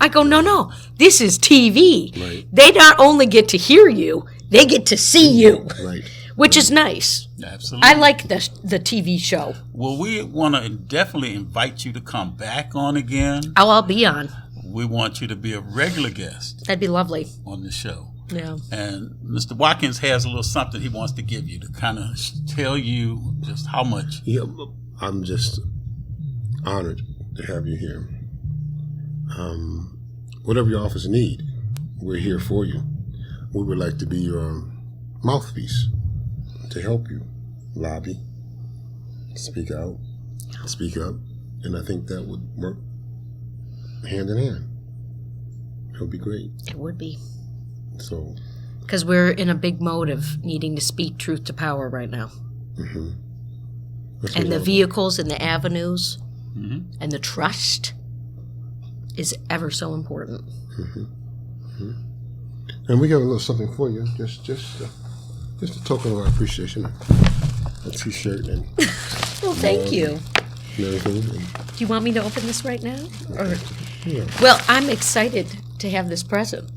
I go, no, this is TV. Right. They not only get to hear you, they get to see you, right. Which is nice. Absolutely. I like the TV show. Well, we want to definitely invite you to come back on again. Oh, I'll be on. We want you to be a regular guest. That'd be lovely. On the show. Yeah. And Mr. Watkins has a little something he wants to give you to kind of tell you just how much. Yeah, I'm just honored to have you here. Whatever your office need, we're here for you. We would like to be your mouthpiece to help you lobby, speak out, speak up, and I think that would work hand in hand. It would be great. It would be. So, because we're in a big mode of needing to speak truth to power right now. Mm-hmm. And the vehicles and the avenues and the trust is ever so important. Mm-hmm. Mm-hmm. And we got a little something for you, just a token of our appreciation. A T-shirt and. Well, thank you. And everything. Do you want me to open this right now? Or? Yeah. Well, I'm excited to have this present.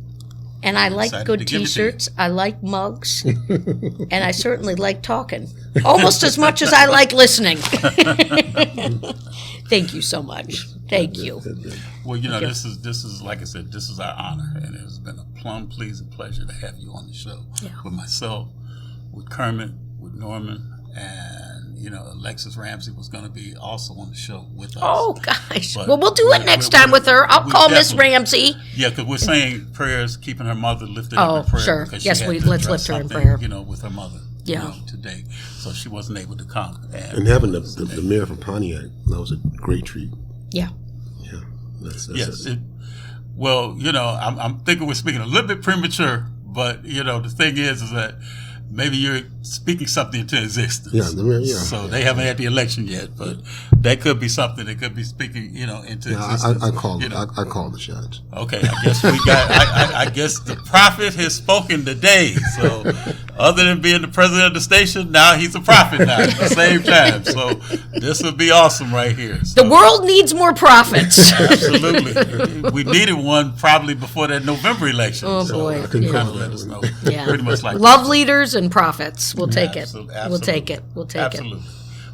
And I like good T-shirts, I like mugs, and I certainly like talking. Almost as much as I like listening. Thank you so much. Thank you. Well, you know, this is like I said, this is our honor, and it has been a plum pleasing pleasure to have you on the show with myself, with Kermit, with Norman, and you know, Alexis Ramsey was going to be also on the show with us. Oh gosh! But well, we'll do it next time with her. I'll call Miss Ramsey. Yeah, because we're saying prayers, keeping her mother lifted up in prayer. Sure. Yes, let's lift her in prayer. You know, with her mother. Yeah. You know, today, so she wasn't able to come. And having the mayor from Pontiac, that was a great treat. Yeah. Yeah. That's yes. Well, you know, I'm thinking we're speaking a little bit premature, but you know, the thing is that maybe you're speaking something into existence. Yeah. So they haven't had the election yet, but that could be something that could be speaking, you know, into existence. I call the shots. Okay, I guess we got. I guess the prophet has spoken today. So, other than being the president of the station, now he's a prophet now at the same time. So, this would be awesome right here. So, the world needs more prophets. Absolutely, we needed one probably before that November election. Oh so boy, kind of let us know. Yeah. Pretty much like love leaders and prophets. We'll take it. Absolutely. We'll take it. We'll take absolutely. it.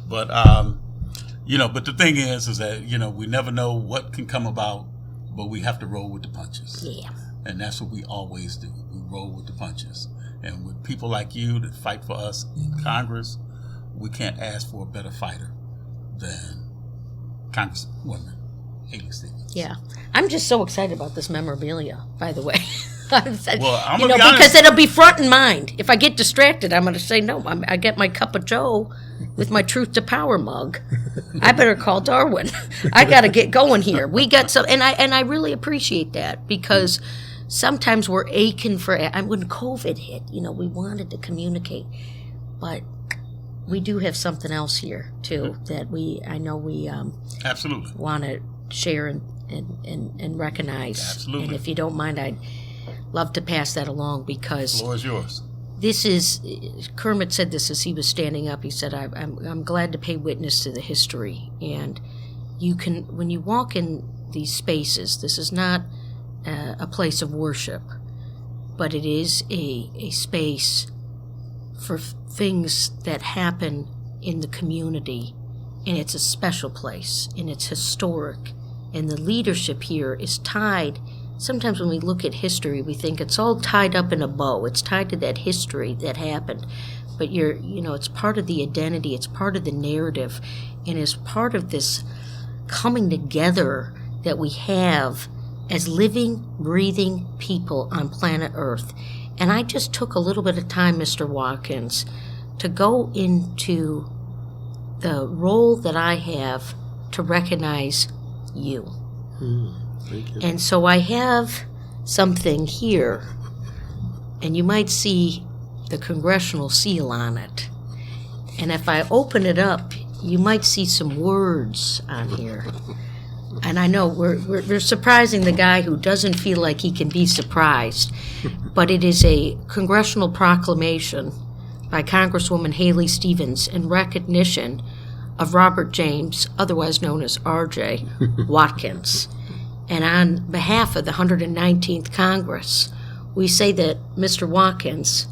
But you know, but the thing is that you know we never know what can come about, but we have to roll with the punches. Yeah. And that's what we always do. We roll with the punches. And with people like you that fight for us in Congress, we can't ask for a better fighter than Congresswoman Haley Stevens. Yeah. I'm just so excited about this memorabilia, by the way. Well, I'm gonna be honest. Because it'll be front in mind. If I get distracted, I'm going to say, no, I get my cup of joe with my Truth to Power mug. I better call Darwin. I got to get going here. We got some, and I really appreciate that, because sometimes we're aching for, when COVID hit, we wanted to communicate, but we do have something else here too that I know we absolutely want to share and recognize. Absolutely. And if you don't mind, I'd love to pass that along, because the floor is yours. This is, Kermit said this as he was standing up. He said, I'm glad to pay witness to the history. And you can, when you walk in these spaces, this is not a place of worship, but it is a space for things that happen in the community. And it's a special place, and it's historic. And the leadership here is tied. Sometimes when we look at history, we think it's all tied up in a bow. It's tied to that history that happened. But it's part of the identity, it's part of the narrative, and it's part of this coming together that we have as living, breathing people on planet Earth. And I just took a little bit of time, Mr. Watkins, to go into the role that I have to recognize you. Thank you. And so I have something here, and you might see the congressional seal on it. And if I open it up, you might see some words on here. And I know we're surprising the guy who doesn't feel like he can be surprised, but it is a congressional proclamation by Congresswoman Haley Stevens in recognition of Robert James, otherwise known as R.J. Watkins. And on behalf of the 119th Congress, we say that Mr. Watkins,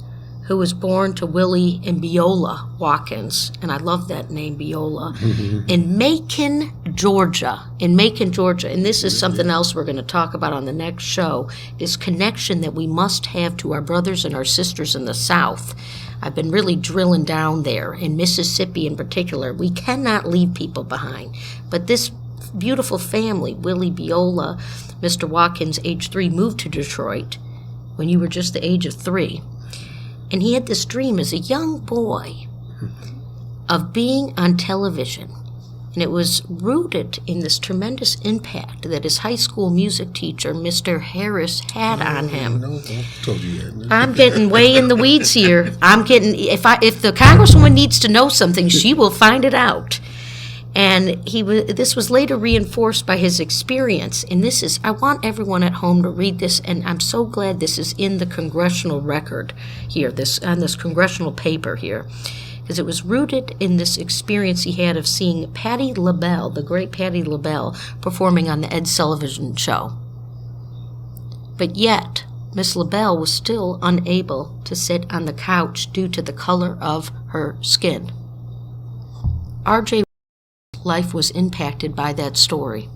who was born to Willie and Beulah Watkins, and I love that name, Beulah, in Macon, Georgia. And this is something else we're going to talk about on the next show, this connection that we must have to our brothers and our sisters in the South. I've been really drilling down there, in Mississippi in particular. We cannot leave people behind. But this beautiful family, Willie Beulah, Mr. Watkins, age 3, moved to Detroit when you were just the age of 3. And he had this dream as a young boy of being on television. And it was rooted in this tremendous impact that his high school music teacher, Mr. Harris, had on him. I'm getting way in the weeds here. If the Congresswoman needs to know something, she will find it out. And this was later reinforced by his experience. And I want everyone at home to read this, and I'm so glad this is in the congressional record here, on this congressional paper here, because it was rooted in this experience he had of seeing Patti LaBelle, the great Patti LaBelle, performing on the Ed Sullivan Show. But yet, Miss LaBelle was still unable to sit on the couch due to the color of her skin. R.J. life was impacted by that story.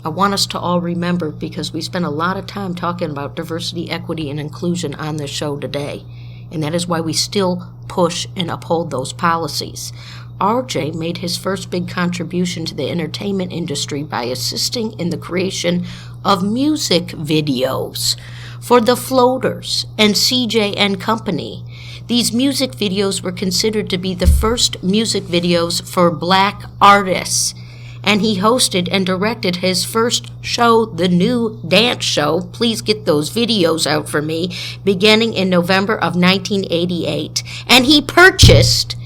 I want us to all remember, because we spent a lot of time talking about diversity, equity, and inclusion on this show today, and that is why we still push and uphold those policies. RJ made his first big contribution to the entertainment industry by assisting in the creation of music videos for The Floaters and CJ and Company. These music videos were considered to be the first music videos for black artists, and he hosted and directed his first show, The New Dance Show. Please get those videos out for me, beginning in November of 1988. And he purchased,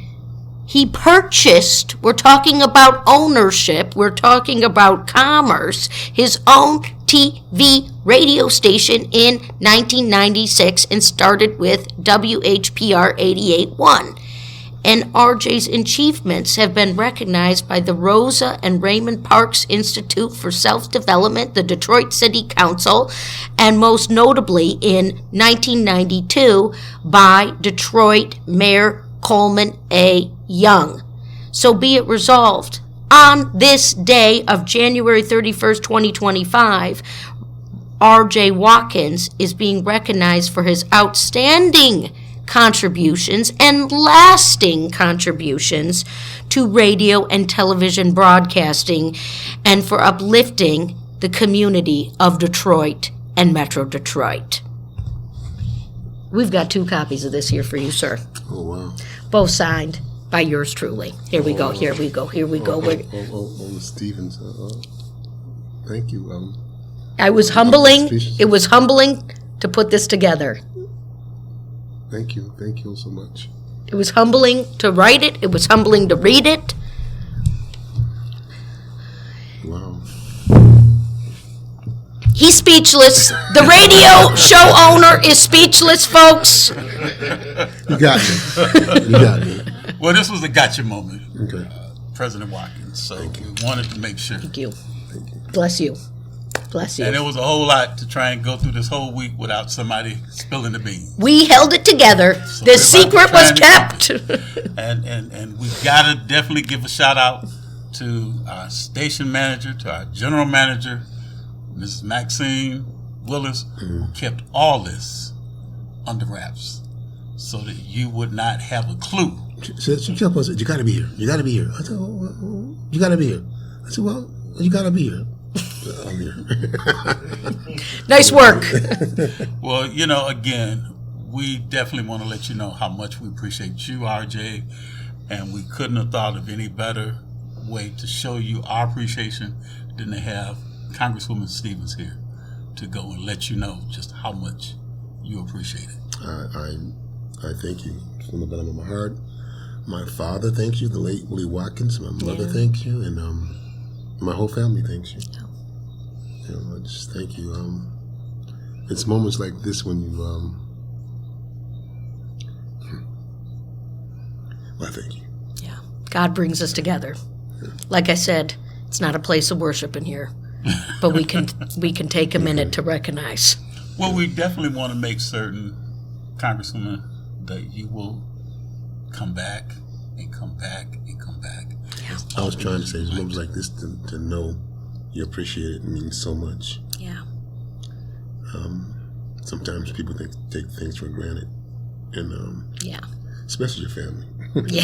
we're talking about ownership, we're talking about commerce, his own TV radio station in 1996 and started with WHPR 88.1. And RJ's achievements have been recognized by the Rosa and Raymond Parks Institute for Self-Development, the Detroit City Council, and most notably in 1992 by Detroit Mayor Coleman A. Young. So be it resolved, on this day of January 31st, 2025, R.J. Watkins is being recognized for his outstanding contributions and lasting contributions to radio and television broadcasting and for uplifting the community of Detroit and Metro Detroit. We've got 2 copies of this here for you, sir. Oh, wow. Both signed by yours truly. Here we go, here we go, here we go. Stevens. Thank you. It was humbling to put this together. Thank you so much. It was humbling to write it. It was humbling to read it. Wow. He's speechless. The radio show owner is speechless, folks. You got me. You got me. Well, this was a gotcha moment. Okay. President Watkins. So we wanted to make sure. Thank you. Bless you. Bless you. And it was a whole lot to try and go through this whole week without somebody spilling the beans. We held it together. So the secret was kept. and we got to definitely give a shout out to our station manager, to our general manager, Mrs. Maxine Willis, who kept all this under wraps so that you would not have a clue. She kept us, you got to be here. You got to be here. I said, you got to be here. I said, well, you got to be here. I'm here. Nice work. Well, again, we definitely want to let you know how much we appreciate you, RJ, and we couldn't have thought of any better way to show you our appreciation than to have Congresswoman Stevens here to go and let you know just how much you appreciate it. I thank you from the bottom of my heart. My father thanks you, the late Willie Watkins. My mother thanks you, and my whole family thanks you. I just thank you. It's moments like this when you, well, thank you. Yeah, God brings us together. Like I said, it's not a place of worship in here, but we can take a minute to recognize. Well, we definitely want to make certain, Congresswoman, that you will come back and come back and come back. Yeah. I was trying to say, it's moments like this to know you appreciate it means so much. Yeah. Sometimes people take things for granted, and especially your family. Yeah.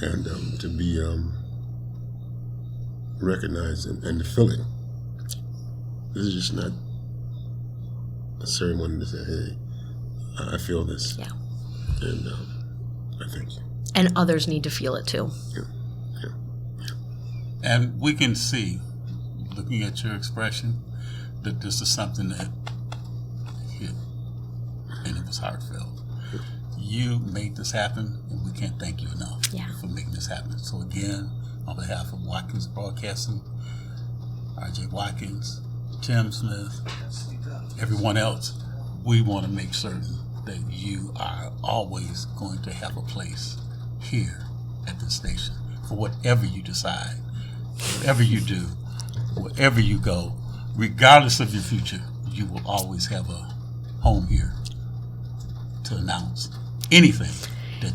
And to be recognized and to feel it. This is just not a ceremony to say, "Hey, I feel this." Yeah. And I thank you. And others need to feel it too. Yeah. And we can see, looking at your expression, that this is something that hit, and it was heartfelt. You made this happen, and we can't thank you enough for making this happen. So again, on behalf of Watkins Broadcasting, RJ Watkins, Tim Smith, everyone else, we want to make certain that you are always going to have a place here at this station for whatever you decide. Whatever you do, wherever you go, regardless of your future, you will always have a home here to announce anything.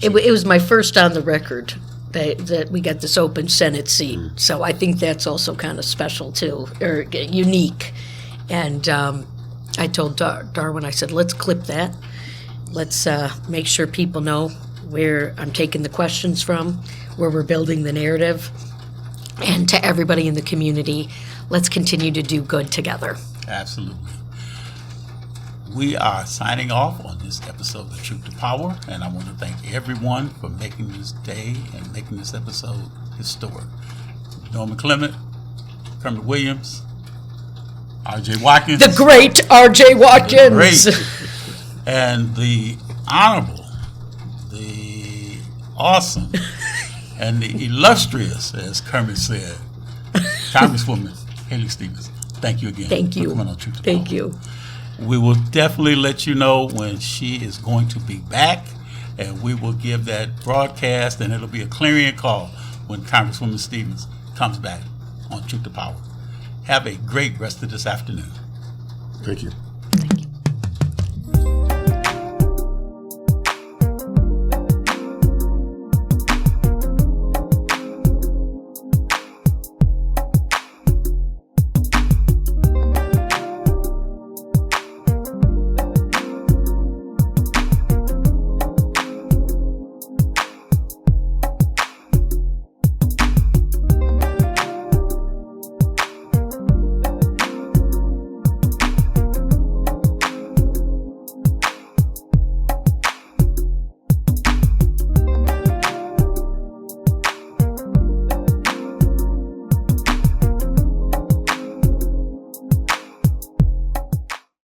It was my first on the record that we got this open Senate seat, so I think that's also kind of special too, or unique. And I told Darwin, I said, let's clip that. Let's make sure people know where I'm taking the questions from, where we're building the narrative. And to everybody in the community, let's continue to do good together. Absolutely. We are signing off on this episode of Truth to Power, and I want to thank everyone for making this day and making this episode historic. Norman Clement, Kermit Williams, RJ Watkins. The great RJ Watkins. Great. And the honorable, the awesome, and the illustrious, as Kermit said, Congresswoman Haley Stevens. Thank you again. Thank you. For coming on Truth to Thank Power. you. We will definitely let you know when she is going to be back, and we will give that broadcast, and it'll be a clarion call when Congresswoman Stevens comes back on Truth to Power. Have a great rest of this afternoon. Thank you.